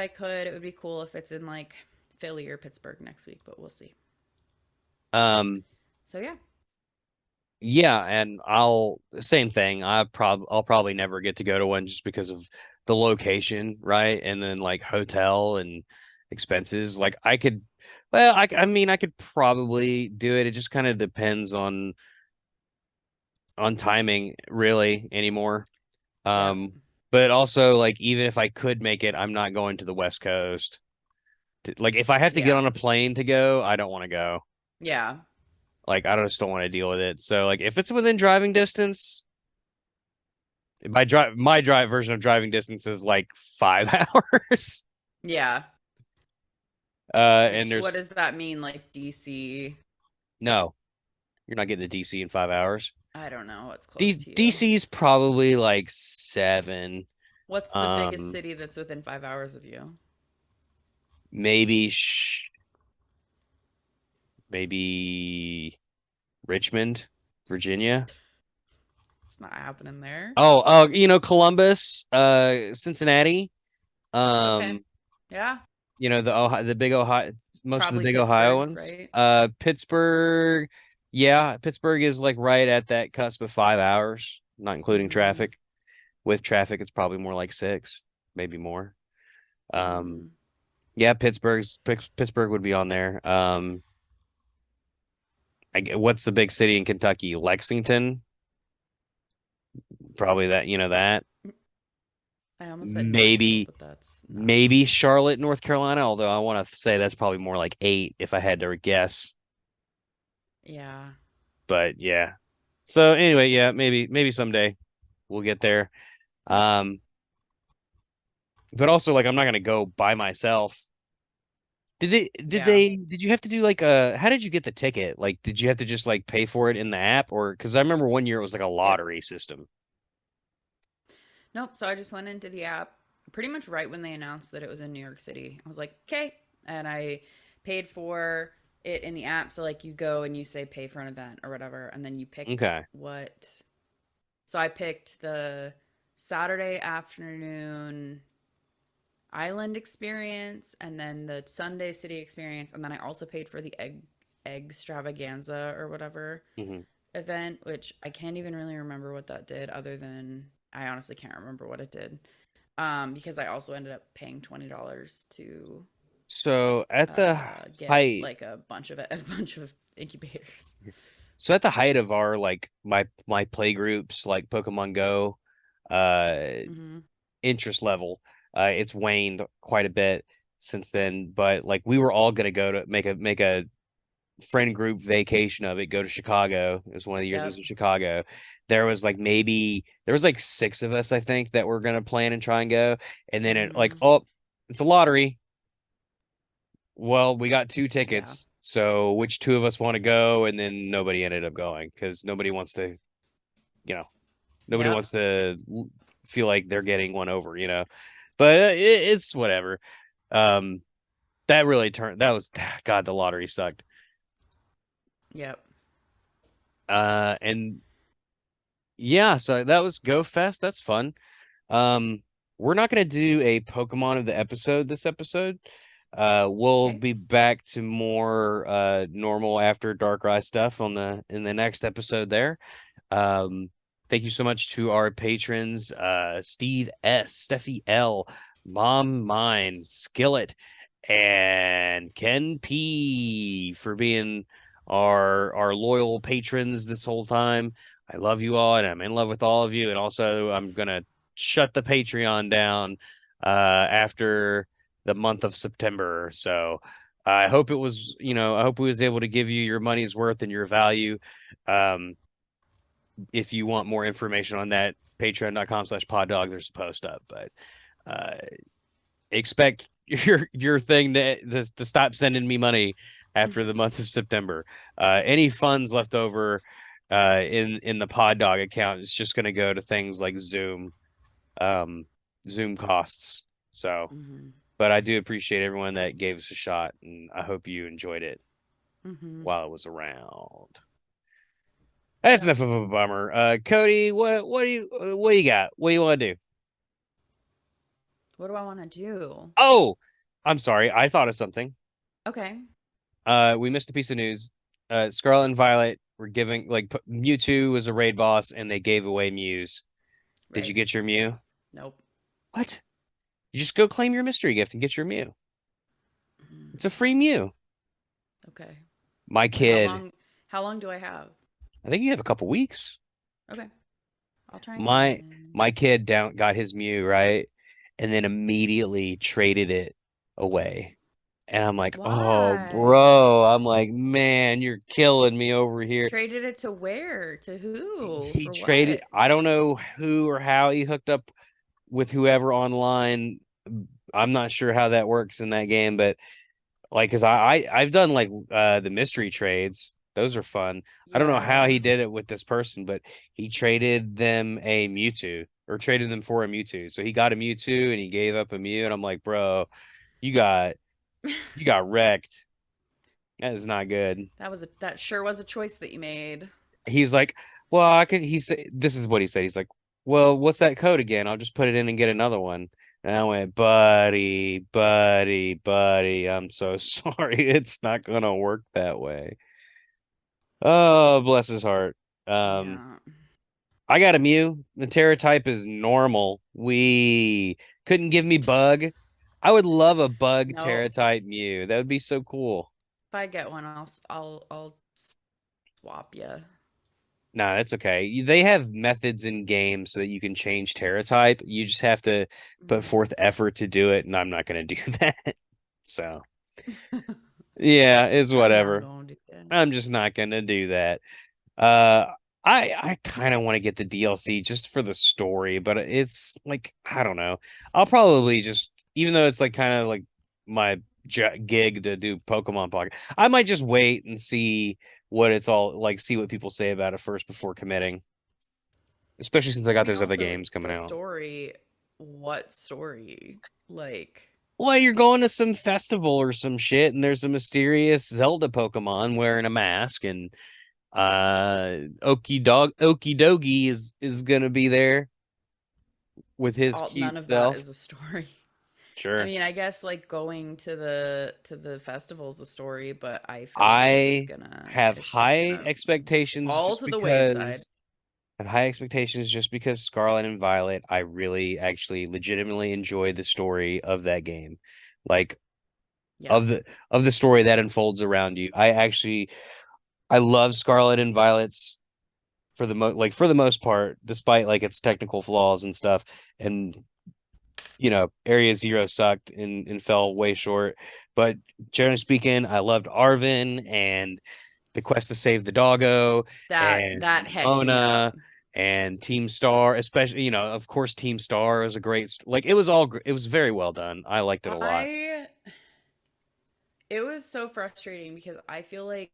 Speaker 2: could. It would be cool if it's in like Philly or Pittsburgh next week, but we'll see.
Speaker 1: Um,
Speaker 2: So yeah,
Speaker 1: yeah, and same thing. I'll probably never get to go to one just because of the location, right? And then like hotel and expenses. Like I could well, I mean I could probably do it. It just kind of depends on timing really anymore.
Speaker 2: yep,
Speaker 1: Um, but also like even if I could make it, I'm not going to the West Coast. Like if I have to get
Speaker 2: yeah,
Speaker 1: on a plane to go, I don't want to go.
Speaker 2: yeah,
Speaker 1: Like I just don't want to deal with it. So like if it's within driving distance, my drive version of driving distance is like 5 hours.
Speaker 2: yeah.
Speaker 1: And
Speaker 2: Which what
Speaker 1: there's
Speaker 2: does that mean? Like DC?
Speaker 1: no, you're not getting to DC in 5 hours.
Speaker 2: I don't know what's close to you.
Speaker 1: DC's probably like 7.
Speaker 2: What's the biggest
Speaker 1: Um,
Speaker 2: city that's within 5 hours of you?
Speaker 1: maybe maybe Richmond, Virginia.
Speaker 2: It's not happening there.
Speaker 1: Oh, Columbus, Cincinnati.
Speaker 2: Okay.
Speaker 1: Um,
Speaker 2: Yeah.
Speaker 1: the big Ohio, most of the
Speaker 2: Probably
Speaker 1: big Ohio
Speaker 2: Pittsburgh,
Speaker 1: ones.
Speaker 2: right?
Speaker 1: Pittsburgh, yeah, Pittsburgh is like right at that cusp of 5 hours, not including
Speaker 2: Mm-hmm.
Speaker 1: traffic. With traffic, it's probably more like 6, maybe more. Um,
Speaker 2: Mm.
Speaker 1: yeah, Pittsburgh would be on there. What's the big city in Kentucky? Lexington, probably that.
Speaker 2: I almost said Nashville,
Speaker 1: Maybe
Speaker 2: but that's no.
Speaker 1: maybe Charlotte, North Carolina, although I want to say that's probably more like 8 if I had to guess.
Speaker 2: Yeah.
Speaker 1: But yeah. So anyway, yeah, maybe someday we'll get there. Um, but also like I'm not gonna go by myself.
Speaker 2: Yeah.
Speaker 1: Did you have to do like a how did you get the ticket? Like did you have to just like pay for it in the app or because I remember one year it was like a
Speaker 2: It
Speaker 1: lottery system.
Speaker 2: Nope. So I just went into the app pretty much right when they announced that it was in New York City. I was like, okay. And I paid for it in the app. So, like, you go and you say pay for an event or whatever, and then you pick
Speaker 1: Okay.
Speaker 2: what. So I picked the Saturday afternoon island experience and then the Sunday city experience. And then I also paid for the egg extravaganza or whatever
Speaker 1: Hmm.
Speaker 2: event, which I can't even really remember what that did, other than I honestly can't remember what it did. Because I also ended up paying $20 to
Speaker 1: So at the
Speaker 2: get
Speaker 1: height,
Speaker 2: like a bunch of incubators.
Speaker 1: so at the height of our like my play groups like Pokemon Go, uh,
Speaker 2: Mm-hmm.
Speaker 1: interest level, it's waned quite a bit since then. But like we were all gonna go to make a friend group vacation of it, go to Chicago. It was one of the years it was
Speaker 2: Yep.
Speaker 1: in Chicago. There was like six of us, I think, that were gonna plan and try and go. And then it like,
Speaker 2: Mm-hmm.
Speaker 1: oh, it's a lottery. Well, we got two
Speaker 2: Yeah.
Speaker 1: tickets. So which two of us want to go? And then nobody ended up going because nobody wants to, you know, nobody
Speaker 2: Yep.
Speaker 1: wants to feel like they're getting one over, you know. But it's whatever. Um, that really turned. That was God. The lottery sucked.
Speaker 2: Yep.
Speaker 1: And yeah, so that was Go Fest. That's fun. Um, we're not gonna do a Pokemon of the episode this episode. We'll
Speaker 2: Okay.
Speaker 1: be back to more normal after DARKRAI stuff on the in the next episode there. Um, thank you so much to our patrons, Steve S, Stephie L, Mom Mine, Skillet, and Ken P for being our loyal patrons this whole time. I love you all, and I'm in love with all of you. And also, I'm gonna shut the Patreon down after the month of September. So I hope it was, I hope we was able to give you your money's worth and your value. Um, if you want more information on that, patreon.com/poddog, there's a post up. But uh, expect your thing to stop sending me money after the month of September. Any funds left over in the Pod Dog account is just going to go to things like um, Zoom costs. So,
Speaker 2: Mm-hmm.
Speaker 1: but I do appreciate everyone that gave us a shot, and I hope you enjoyed it
Speaker 2: Mm-hmm.
Speaker 1: while it was around. That's
Speaker 2: Yep.
Speaker 1: enough of a bummer. Cody, what do you got? What do you want to do?
Speaker 2: What do I want to do?
Speaker 1: Oh, I'm sorry. I thought of something.
Speaker 2: Okay.
Speaker 1: We missed a piece of news. Scarlet and Violet were giving like Mewtwo was a raid boss, and they gave away Mews. Did you
Speaker 2: Right.
Speaker 1: get your Mew?
Speaker 2: Nope.
Speaker 1: What? You just go claim your mystery gift and get your Mew.
Speaker 2: Mm,
Speaker 1: It's a free Mew.
Speaker 2: okay.
Speaker 1: My
Speaker 2: How
Speaker 1: kid,
Speaker 2: long? How long do I have?
Speaker 1: I think you have a couple weeks.
Speaker 2: Okay. I'll try and get it
Speaker 1: My
Speaker 2: in.
Speaker 1: my kid down got his Mew, right? And then immediately traded it away. And I'm like, oh,
Speaker 2: Why?
Speaker 1: bro. I'm like, man, you're killing me over here.
Speaker 2: Traded it to where? To who?
Speaker 1: He
Speaker 2: For
Speaker 1: traded,
Speaker 2: what?
Speaker 1: I don't know who or how he hooked up with whoever online. I'm not sure how that works in that game, but like, cause I've done like the mystery trades. Those are fun. I don't know how
Speaker 2: Yeah.
Speaker 1: he did it with this person, but he traded them a Mewtwo or traded them for a Mewtwo. So he got a Mewtwo and he gave up a Mew, and I'm like, bro, you got you got wrecked. That is not good.
Speaker 2: That sure was a choice that you made.
Speaker 1: He's like, well, I can. He said, this is what he said. He's like, well, what's that code again? I'll just put it in and get another one. And I went, buddy, buddy, buddy. I'm so sorry. It's not gonna work that way. Oh, bless his heart. Um,
Speaker 2: Yeah.
Speaker 1: I got a Mew. The Terra type is normal. We couldn't give me bug. I would love a bug Terra
Speaker 2: Nope.
Speaker 1: type Mew. That would be so cool.
Speaker 2: If I get one, I'll swap you.
Speaker 1: No, that's okay. They have methods in games so that you can change Terra type. You just have to put
Speaker 2: Mm.
Speaker 1: forth effort to do it, and I'm not going to do that. So, yeah, it's
Speaker 2: I'm not
Speaker 1: whatever.
Speaker 2: going to do that.
Speaker 1: I'm just not going to do that. Uh, I kind of want to get the DLC just for the story, but it's like I don't know. I'll probably just, even though it's like kind of like my gig to do Pokemon Pocket, I might just wait and see what it's all like, see what people say about it first before committing. especially since I
Speaker 2: I
Speaker 1: got
Speaker 2: mean,
Speaker 1: those other
Speaker 2: also
Speaker 1: games coming
Speaker 2: the
Speaker 1: out.
Speaker 2: story. What story? Like,
Speaker 1: Well, you're going to some festival or some shit, and there's a mysterious Zelda Pokemon wearing a mask, and Okie Dogie is gonna be there with his
Speaker 2: all none
Speaker 1: cute
Speaker 2: of that
Speaker 1: self.
Speaker 2: is a story. I
Speaker 1: Sure.
Speaker 2: mean, I guess like going to the festival's a story, but I feel like
Speaker 1: I have
Speaker 2: it's just
Speaker 1: high
Speaker 2: gonna
Speaker 1: expectations
Speaker 2: fall
Speaker 1: just
Speaker 2: to the wayside.
Speaker 1: because I have high expectations just because Scarlet and Violet, I really actually legitimately enjoy the story of that game. Like
Speaker 2: Yeah.
Speaker 1: of the story that unfolds around you. I love Scarlet and Violet's for the most part, despite like its technical flaws and stuff. And Area Zero sucked and fell way short. But generally speaking, I loved Arvin and the quest to save the doggo
Speaker 2: That
Speaker 1: and
Speaker 2: hecked me up.
Speaker 1: Mona and Team Star, especially, of course, Team Star is a great, like it was very well done. I liked it a lot.
Speaker 2: I It was so frustrating because I feel like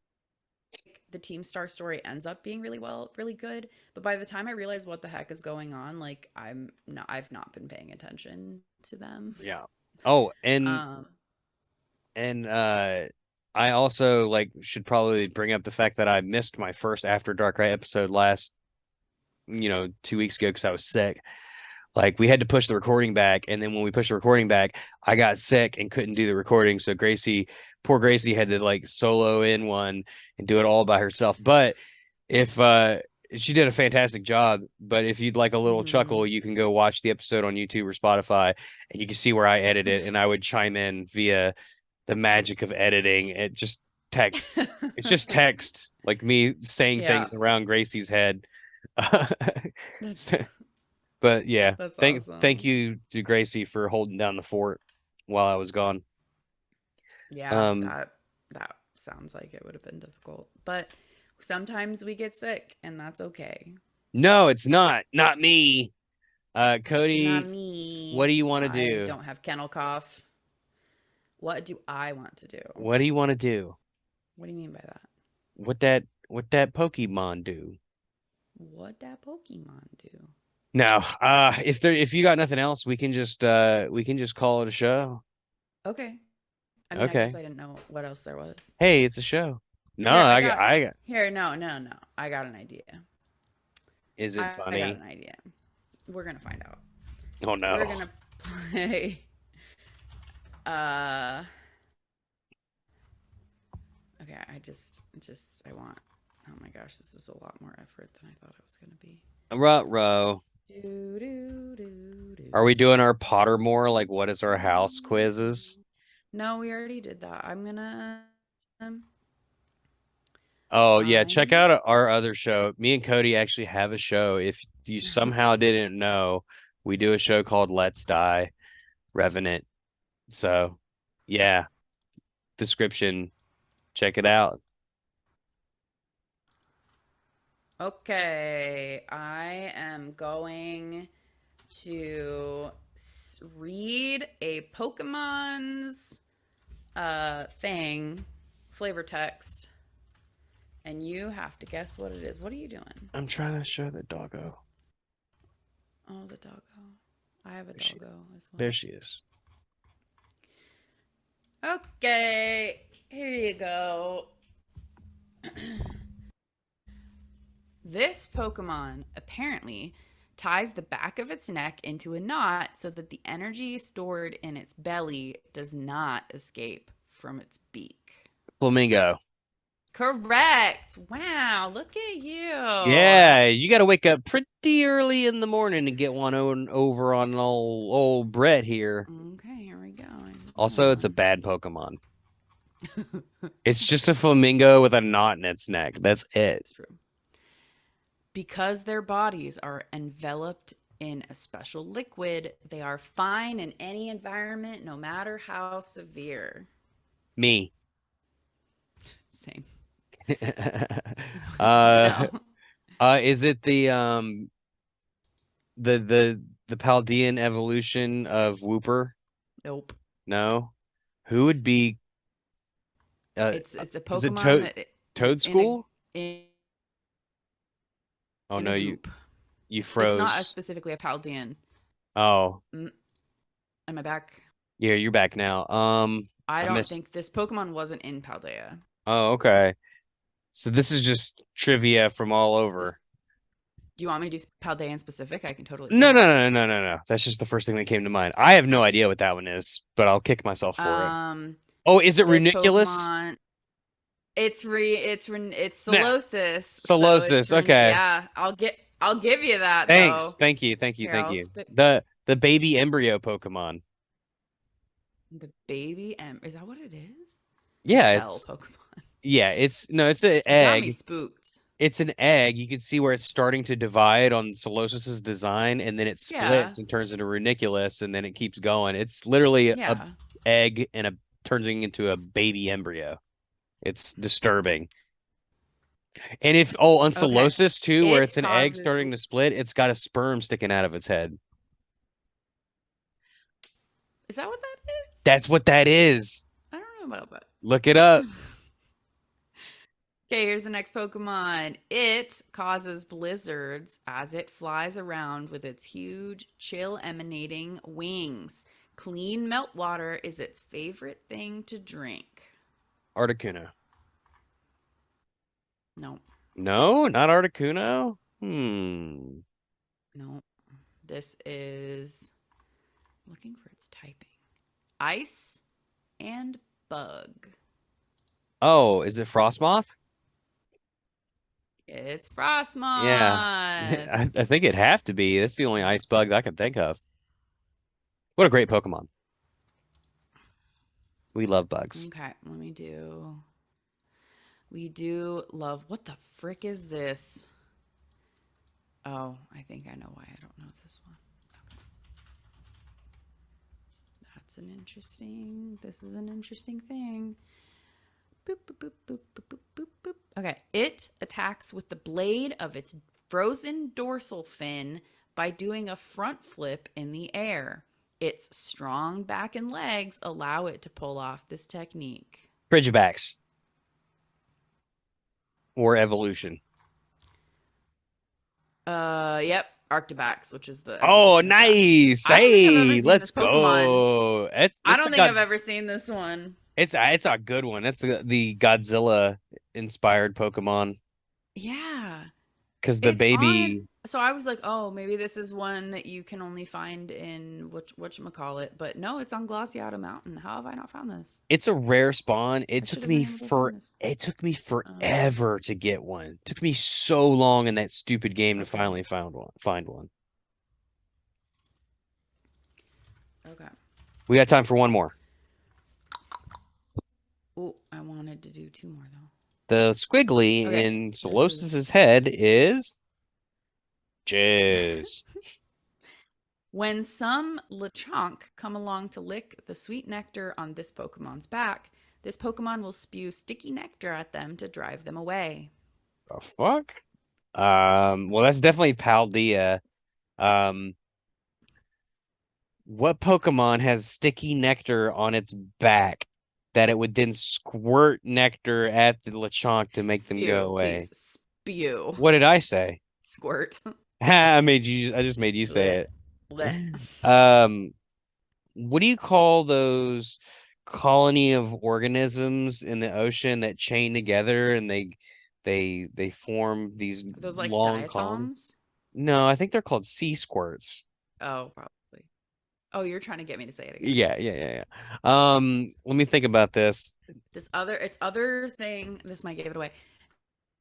Speaker 2: the Team Star story ends up being really good, but by the time I realize what the heck is going on, like I've not been paying attention to them.
Speaker 1: Yeah. Oh,
Speaker 2: Um
Speaker 1: and I also like should probably bring up the fact that I missed my first After Darkrai episode last, 2 weeks ago because I was sick. Like we had to push the recording back, and then when we pushed the recording back, I got sick and couldn't do the recording. So poor Gracie, had to like solo in one and do it all by herself. But if she did a fantastic job, but if you'd like a little chuckle,
Speaker 2: mhm.
Speaker 1: you can go watch the episode on YouTube or Spotify, and you can see where I edit it, and I would chime in via the magic of editing. It just texts. It's just text, like me saying
Speaker 2: Yeah.
Speaker 1: things around Gracie's head.
Speaker 2: That's
Speaker 1: So- but yeah,
Speaker 2: that's
Speaker 1: thank
Speaker 2: awesome.
Speaker 1: you to Gracie for holding down the fort while I was gone.
Speaker 2: Yeah,
Speaker 1: Um,
Speaker 2: that sounds like it would have been difficult. But sometimes we get sick and that's okay.
Speaker 1: no, it's not me.
Speaker 2: Not
Speaker 1: Cody, what
Speaker 2: me.
Speaker 1: do you want to
Speaker 2: I
Speaker 1: do?
Speaker 2: don't have kennel cough. What do I want to do?
Speaker 1: What do you want to do?
Speaker 2: What do you mean by that?
Speaker 1: What that Pokemon do?
Speaker 2: What that Pokemon do?
Speaker 1: No, if you got nothing else, we can just call it a show.
Speaker 2: Okay. I mean, I guess
Speaker 1: Okay.
Speaker 2: I didn't know what else there was.
Speaker 1: Hey, it's a show. No,
Speaker 2: Here,
Speaker 1: I got.
Speaker 2: no. I got an idea.
Speaker 1: Is it
Speaker 2: I got
Speaker 1: funny?
Speaker 2: an idea. We're gonna find out.
Speaker 1: Oh no.
Speaker 2: We're gonna play. Uh. Okay. I want. Oh my gosh, this is a lot more effort than I thought it was gonna be.
Speaker 1: Ruh-roh.
Speaker 2: Do do do
Speaker 1: Are we
Speaker 2: do
Speaker 1: doing our Pottermore, like what is our house
Speaker 2: do.
Speaker 1: quizzes?
Speaker 2: No, we already did that. Um,
Speaker 1: Oh yeah, check
Speaker 2: I'm
Speaker 1: out our other show. Me and Cody actually have a show. If you somehow didn't know, we do a show called Let's Die Revenant. So, yeah, description, check it out.
Speaker 2: okay. I am going to read a Pokemon's thing, flavor text, and you have to guess what it is. What are you doing?
Speaker 1: I'm trying to show the doggo.
Speaker 2: Oh, the doggo. I have a
Speaker 1: There she,
Speaker 2: doggo as
Speaker 1: there
Speaker 2: well.
Speaker 1: she is.
Speaker 2: Okay, here you go. This Pokemon apparently ties the back of its neck into a knot so that the energy stored in its belly does not escape from its beak.
Speaker 1: Flamingo.
Speaker 2: Correct. Wow, look at you.
Speaker 1: Yeah, you got to wake up pretty early in the morning to get over on old Brett here.
Speaker 2: Okay, here we go. Here's
Speaker 1: Also, it's a
Speaker 2: one.
Speaker 1: bad Pokemon. It's just a flamingo with a knot in its neck. That's it.
Speaker 2: It's true. Because their bodies are enveloped in a special liquid, they are fine in any environment, no matter how severe.
Speaker 1: Me.
Speaker 2: Same.
Speaker 1: uh
Speaker 2: No.
Speaker 1: is it the Paldean evolution of Wooper?
Speaker 2: Nope.
Speaker 1: No. Who would be
Speaker 2: It's a
Speaker 1: is it
Speaker 2: Pokemon that
Speaker 1: Toad
Speaker 2: that's
Speaker 1: School?
Speaker 2: in
Speaker 1: Oh
Speaker 2: in
Speaker 1: no,
Speaker 2: a
Speaker 1: you
Speaker 2: goop.
Speaker 1: You
Speaker 2: It's not
Speaker 1: froze.
Speaker 2: specifically a Paldean.
Speaker 1: Oh,
Speaker 2: Mm, am I back?
Speaker 1: yeah, you're back now.
Speaker 2: I
Speaker 1: I
Speaker 2: don't
Speaker 1: missed.
Speaker 2: think this Pokemon wasn't in Paldea.
Speaker 1: Oh, okay. So this is just trivia from all
Speaker 2: This,
Speaker 1: over.
Speaker 2: do you want me to do Paldean specific? I can totally do
Speaker 1: No, no,
Speaker 2: that.
Speaker 1: no, no, no, no. That's just the first thing that came to mind. I have no idea what that one is, but I'll kick myself for it.
Speaker 2: Um,
Speaker 1: Oh, is it
Speaker 2: this
Speaker 1: Runiculus?
Speaker 2: Pokemon, it's
Speaker 1: Nah,
Speaker 2: Solosis, so
Speaker 1: Solosis. Okay.
Speaker 2: yeah. I'll give you that
Speaker 1: Thanks.
Speaker 2: though.
Speaker 1: Thank you. Thank you.
Speaker 2: Here,
Speaker 1: Thank
Speaker 2: I'll
Speaker 1: you.
Speaker 2: spit
Speaker 1: The baby embryo Pokemon.
Speaker 2: the baby M. Is that what it is? The
Speaker 1: Yeah,
Speaker 2: cell
Speaker 1: it's
Speaker 2: Pokemon.
Speaker 1: yeah, it's no, it's an
Speaker 2: You got me
Speaker 1: egg.
Speaker 2: spooked.
Speaker 1: It's an egg. You can see where it's starting to divide on Solosis's design, and then it
Speaker 2: Yeah,
Speaker 1: splits and turns into Runiculus, and then it keeps going. It's literally a
Speaker 2: yeah.
Speaker 1: egg and a turning into a baby embryo. It's disturbing. And if on
Speaker 2: Okay.
Speaker 1: Solosis too, where
Speaker 2: It
Speaker 1: it's an egg
Speaker 2: causes.
Speaker 1: starting to split, it's got a sperm sticking out of its head.
Speaker 2: Is that what that is?
Speaker 1: That's what that is.
Speaker 2: I don't know about that.
Speaker 1: Look it up.
Speaker 2: Okay, here's the next Pokemon. It causes blizzards as it flies around with its huge, chill emanating wings. Clean meltwater is its favorite thing to drink.
Speaker 1: Articuno.
Speaker 2: No,
Speaker 1: No, not Articuno. Hmm.
Speaker 2: no. This is looking for its typing. Ice and bug.
Speaker 1: Oh, is it Frostmoth?
Speaker 2: It's
Speaker 1: Yeah.
Speaker 2: Frostmoth.
Speaker 1: I think it'd have to be. That's the only ice bug I can think of. What a great Pokemon. We love bugs.
Speaker 2: Okay, let me do. We do love. What the frick is this? Oh, I think I know why I don't know this one. Okay. That's an interesting. This is an interesting thing. Boop, boop, boop, boop, boop, boop, boop, boop. Okay. It attacks with the blade of its frozen dorsal fin by doing a front flip in the air. Its strong back and legs allow it to pull off this technique.
Speaker 1: Frigibax or Evolution.
Speaker 2: Yep. Arctibax, which is the
Speaker 1: Oh,
Speaker 2: evolution of that.
Speaker 1: nice.
Speaker 2: I don't think I've ever
Speaker 1: Hey,
Speaker 2: seen
Speaker 1: let's
Speaker 2: this Pokemon.
Speaker 1: go.
Speaker 2: I
Speaker 1: It's
Speaker 2: don't
Speaker 1: the
Speaker 2: think
Speaker 1: God.
Speaker 2: I've ever seen this one.
Speaker 1: It's a good one. It's the Godzilla inspired Pokemon
Speaker 2: Yeah.
Speaker 1: because the
Speaker 2: It's on.
Speaker 1: baby.
Speaker 2: So I was like, oh, maybe this is one that you can only find in whatchamacallit. But no, it's on Glaciata Mountain. How have I not found this?
Speaker 1: It's a rare spawn.
Speaker 2: I should have been able to find this.
Speaker 1: It took me
Speaker 2: Um,
Speaker 1: forever to get one. It took me so long in that stupid game to
Speaker 2: okay.
Speaker 1: finally find one.
Speaker 2: Okay.
Speaker 1: We got time for one more.
Speaker 2: Oh, I wanted to do two more though.
Speaker 1: The squiggly
Speaker 2: Okay.
Speaker 1: in
Speaker 2: This is
Speaker 1: Solosis's head is jizz.
Speaker 2: when some Lechonk come along to lick the sweet nectar on this Pokemon's back, this Pokemon will spew sticky nectar at them to drive them away.
Speaker 1: The fuck? Well, that's definitely Paldea. Um, what Pokemon has sticky nectar on its back that it would then squirt nectar at the Lechonk to make them go
Speaker 2: Spew,
Speaker 1: away?
Speaker 2: please. Spew.
Speaker 1: What did I say?
Speaker 2: Squirt.
Speaker 1: I just made you say
Speaker 2: Blech.
Speaker 1: it.
Speaker 2: Blech.
Speaker 1: Um, what do you call those colony of organisms in the ocean that chain together and they form these
Speaker 2: Are those like
Speaker 1: long columns?
Speaker 2: diatoms?
Speaker 1: No, I think they're called sea squirts.
Speaker 2: Oh, probably. Oh, you're trying to get me to say it again.
Speaker 1: Yeah. Let me think about this.
Speaker 2: Its other thing, this might give it away.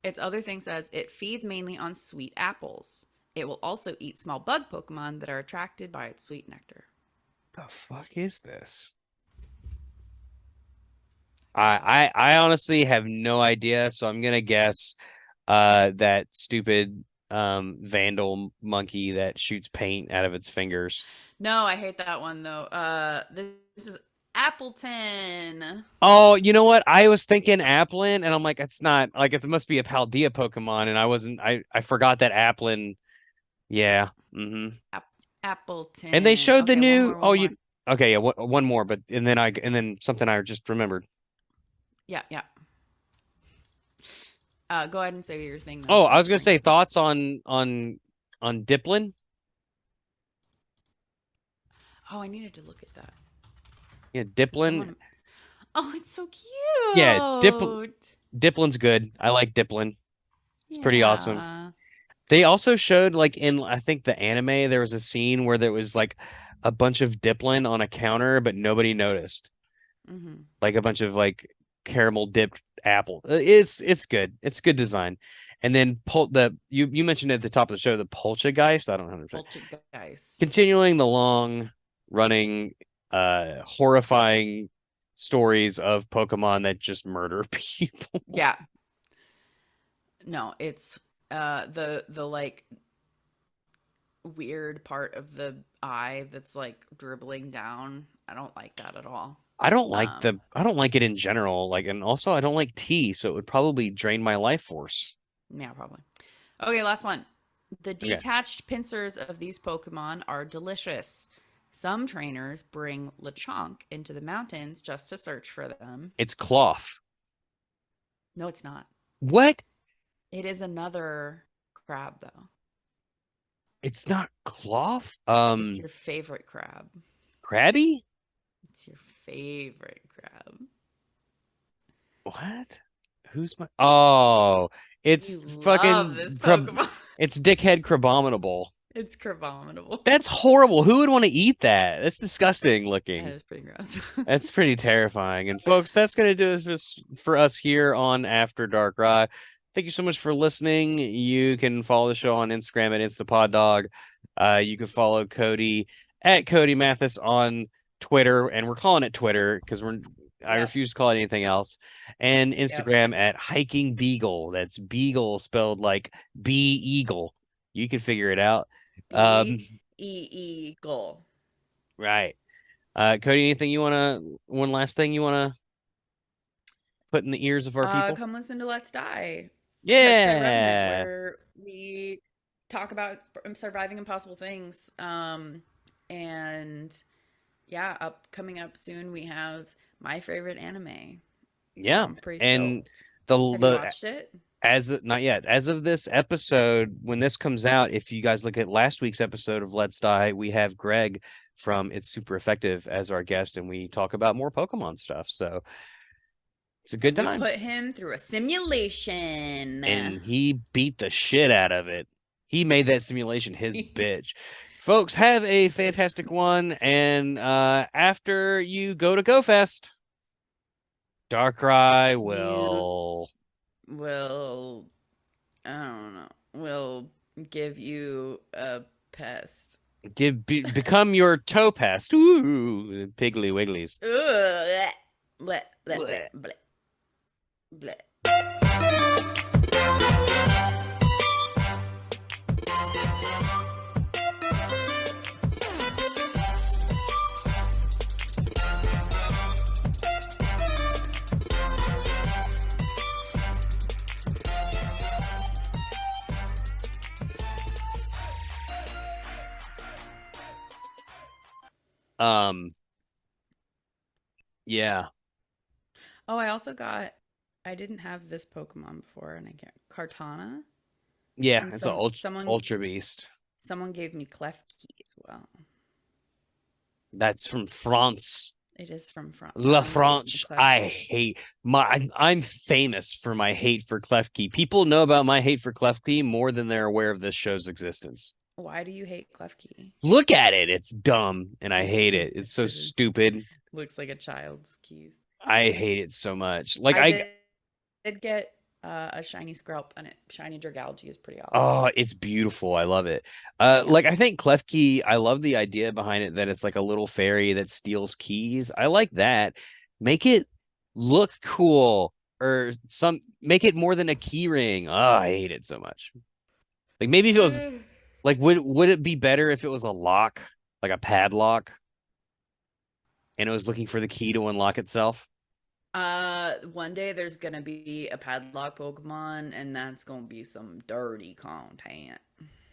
Speaker 2: Its other thing says it feeds mainly on sweet apples. It will also eat small bug Pokemon that are attracted by its sweet nectar.
Speaker 1: The fuck is this? I honestly have no idea, so I'm gonna guess that stupid vandal monkey that shoots paint out of its fingers.
Speaker 2: No, I hate that one though. This is Appleton.
Speaker 1: Oh, you know what? I was thinking Applin, and I'm like, it's not like it must be a Paldea Pokemon, and I wasn't. I forgot that Applin. Yeah.
Speaker 2: App-
Speaker 1: And they
Speaker 2: Appleton.
Speaker 1: showed the
Speaker 2: Okay, one
Speaker 1: new.
Speaker 2: more, one
Speaker 1: Oh,
Speaker 2: more.
Speaker 1: you. Okay, yeah. One more, but and then something I just remembered.
Speaker 2: Yeah, yeah. Go ahead and say your thing then,
Speaker 1: Oh,
Speaker 2: so
Speaker 1: I
Speaker 2: I
Speaker 1: was
Speaker 2: can
Speaker 1: gonna
Speaker 2: think
Speaker 1: say
Speaker 2: of this.
Speaker 1: thoughts on on Diplin.
Speaker 2: Oh, I needed to look at that.
Speaker 1: Yeah,
Speaker 2: Because
Speaker 1: Diplin.
Speaker 2: someone. Oh, it's so
Speaker 1: Yeah,
Speaker 2: cute.
Speaker 1: Diplin's good. I like Diplin. It's pretty awesome.
Speaker 2: Yeah.
Speaker 1: They also showed like in I think the anime there was a scene where there was like a bunch of Diplin on a counter, but nobody noticed.
Speaker 2: Hmm.
Speaker 1: Like a bunch of like caramel dipped apple. It's good. It's good design. And then the you mentioned at the top of the show the Poltergeist. I don't know how to say.
Speaker 2: Poltergeist.
Speaker 1: Continuing the long running horrifying stories of Pokemon that just murder people.
Speaker 2: Yeah. No, it's the like weird part of the eye that's like dribbling down. I don't like that at all. Um,
Speaker 1: I don't like it in general. Like, and also I don't like tea, so it would probably drain my life force.
Speaker 2: yeah, probably. Okay, last one. The
Speaker 1: Okay.
Speaker 2: detached pincers of these Pokemon are delicious. Some trainers bring Lechonk into the mountains just to search for them.
Speaker 1: It's cloth.
Speaker 2: No, it's not.
Speaker 1: What?
Speaker 2: It is another crab, though.
Speaker 1: It's not cloth?
Speaker 2: It's your favorite crab.
Speaker 1: Crabby?
Speaker 2: It's your favorite crab.
Speaker 1: What? Who's my Oh,
Speaker 2: You
Speaker 1: it's
Speaker 2: love this Pokemon.
Speaker 1: it's dickhead crabominable.
Speaker 2: It's Crabominable.
Speaker 1: That's horrible. Who would want to eat that? That's disgusting
Speaker 2: That
Speaker 1: looking.
Speaker 2: is pretty gross.
Speaker 1: That's pretty terrifying. And folks, that's going to do it for us here on After Dark Rye. Thank you so much for listening. You can follow the show on Instagram at InstapodDog. You can follow Codey at Codey Mathis on Twitter, and we're calling it Twitter because I
Speaker 2: Yep.
Speaker 1: refuse to call it anything else. And
Speaker 2: Yep.
Speaker 1: Instagram at Hiking Beagle. That's Beagle spelled like B Eagle. You can figure it out. Um,
Speaker 2: Eagle.
Speaker 1: right. Cody, anything you wanna one last thing you wanna put in the ears of our people?
Speaker 2: Come listen to Let's Die. Let's Die Revenant,
Speaker 1: Yeah.
Speaker 2: where we talk about surviving impossible things. And yeah, coming up soon, we have my favorite anime. So
Speaker 1: Yeah.
Speaker 2: I'm pretty
Speaker 1: And
Speaker 2: stoked.
Speaker 1: the
Speaker 2: Have you
Speaker 1: the
Speaker 2: watched it?
Speaker 1: not yet. As of this episode, when this comes out, if you guys look at last week's episode of Let's Die, we have Greg from It's Super Effective as our guest, and we talk about more Pokemon stuff. So it's a good
Speaker 2: And we
Speaker 1: time.
Speaker 2: put him through a simulation.
Speaker 1: And he beat the shit out of it. He made that simulation his bitch. Folks, have a fantastic one. And after you go to GoFest, Darkrai
Speaker 2: You
Speaker 1: will
Speaker 2: will, I don't know, will give you a pest.
Speaker 1: become your toe pest. Ooh, Piggly Wigglies.
Speaker 2: Ugh, bleh, bleh, bleh,
Speaker 1: Blech.
Speaker 2: bleh, bleh.
Speaker 1: Um, yeah.
Speaker 2: Oh, I didn't have this Pokemon before, and I can't. Kartana,
Speaker 1: Yeah,
Speaker 2: and
Speaker 1: it's an
Speaker 2: someone
Speaker 1: ultra beast.
Speaker 2: someone gave me Klefki as well.
Speaker 1: That's from France.
Speaker 2: It is from
Speaker 1: La
Speaker 2: the
Speaker 1: France. I'm famous for my hate for Klefki. People know about my hate for Klefki more than they're aware of this show's existence.
Speaker 2: Why do you hate Klefki?
Speaker 1: Look at it. It's dumb and I hate it. It's so
Speaker 2: It is.
Speaker 1: stupid.
Speaker 2: Looks like a child's keys.
Speaker 1: I hate it so much. Like
Speaker 2: I did get a shiny Skrelp, and shiny Dragalge is pretty awesome.
Speaker 1: oh, it's beautiful. I love it.
Speaker 2: Yeah.
Speaker 1: Like I think Klefki, I love the idea behind it that it's like a little fairy that steals keys. I like that. Make it look cool or make it more than a key ring. Oh, I hate it so much. Like maybe if it was like would it be better if it was a lock, like a padlock, and it was looking for the key to unlock itself?
Speaker 2: One day there's gonna be a padlock Pokemon, and that's gonna be some dirty content.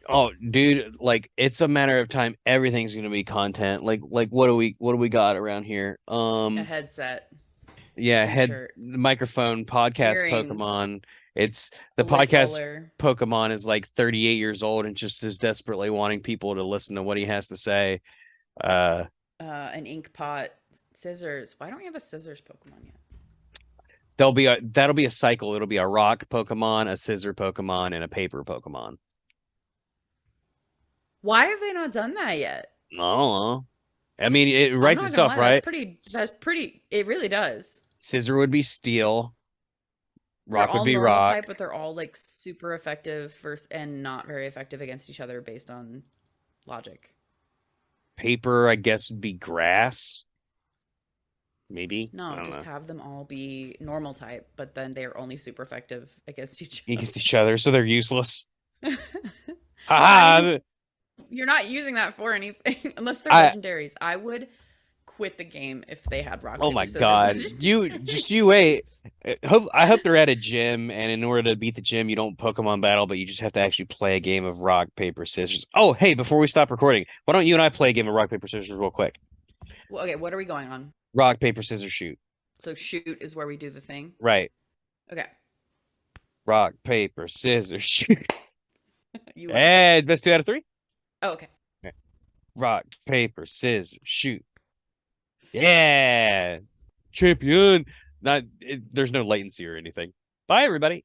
Speaker 1: Oh, dude, like it's a matter of time. Everything's gonna be content. Like what do we got around here?
Speaker 2: A headset,
Speaker 1: Yeah, head
Speaker 2: T-shirt,
Speaker 1: microphone, podcast,
Speaker 2: earrings,
Speaker 1: Pokemon, It's
Speaker 2: The
Speaker 1: the
Speaker 2: lint
Speaker 1: podcast
Speaker 2: roller.
Speaker 1: Pokemon is like 38 years old and just is desperately wanting people to listen to what he has to say. Uh,
Speaker 2: An ink pot. Scissors. Why don't we have a scissors Pokemon yet?
Speaker 1: that'll be a cycle. It'll be a rock Pokemon, a scissor Pokemon, and a paper Pokemon.
Speaker 2: Why have they not done that yet?
Speaker 1: I don't know. I mean, it
Speaker 2: I'm
Speaker 1: writes
Speaker 2: not gonna
Speaker 1: itself,
Speaker 2: lie, that's
Speaker 1: right?
Speaker 2: pretty it really does.
Speaker 1: Scissor would be steel,
Speaker 2: They're
Speaker 1: rock would
Speaker 2: all
Speaker 1: be
Speaker 2: normal
Speaker 1: rock,
Speaker 2: type, but they're all like super effective versus and not very effective against each other based on logic.
Speaker 1: paper, I guess, would be grass. Maybe. I
Speaker 2: No,
Speaker 1: don't
Speaker 2: just
Speaker 1: know.
Speaker 2: have them all be normal type, but then they're only super effective against each
Speaker 1: Against each other, so they're useless.
Speaker 2: other. I mean,
Speaker 1: Ha
Speaker 2: you're not using that for anything unless they're
Speaker 1: I
Speaker 2: legendaries. I would quit the game if they had rock
Speaker 1: oh
Speaker 2: paper
Speaker 1: my
Speaker 2: scissors
Speaker 1: God. You wait. I hope they're at a gym, and in order to beat the gym, you don't Pokemon battle, but you just have to actually play a game of rock, paper, scissors. Oh, hey, before we stop recording, why don't you and I play a game of rock, paper, scissors real quick?
Speaker 2: Well, okay, what are we going on?
Speaker 1: Rock, paper, scissors, shoot.
Speaker 2: So shoot is where we do the thing.
Speaker 1: Right.
Speaker 2: Okay,
Speaker 1: Rock, paper, scissors, shoot.
Speaker 2: you win.
Speaker 1: And best two out of three.
Speaker 2: Oh, okay.
Speaker 1: Okay. Rock, paper, scissors, shoot. Yeah. Champion. Not there's no latency or anything. Bye, everybody.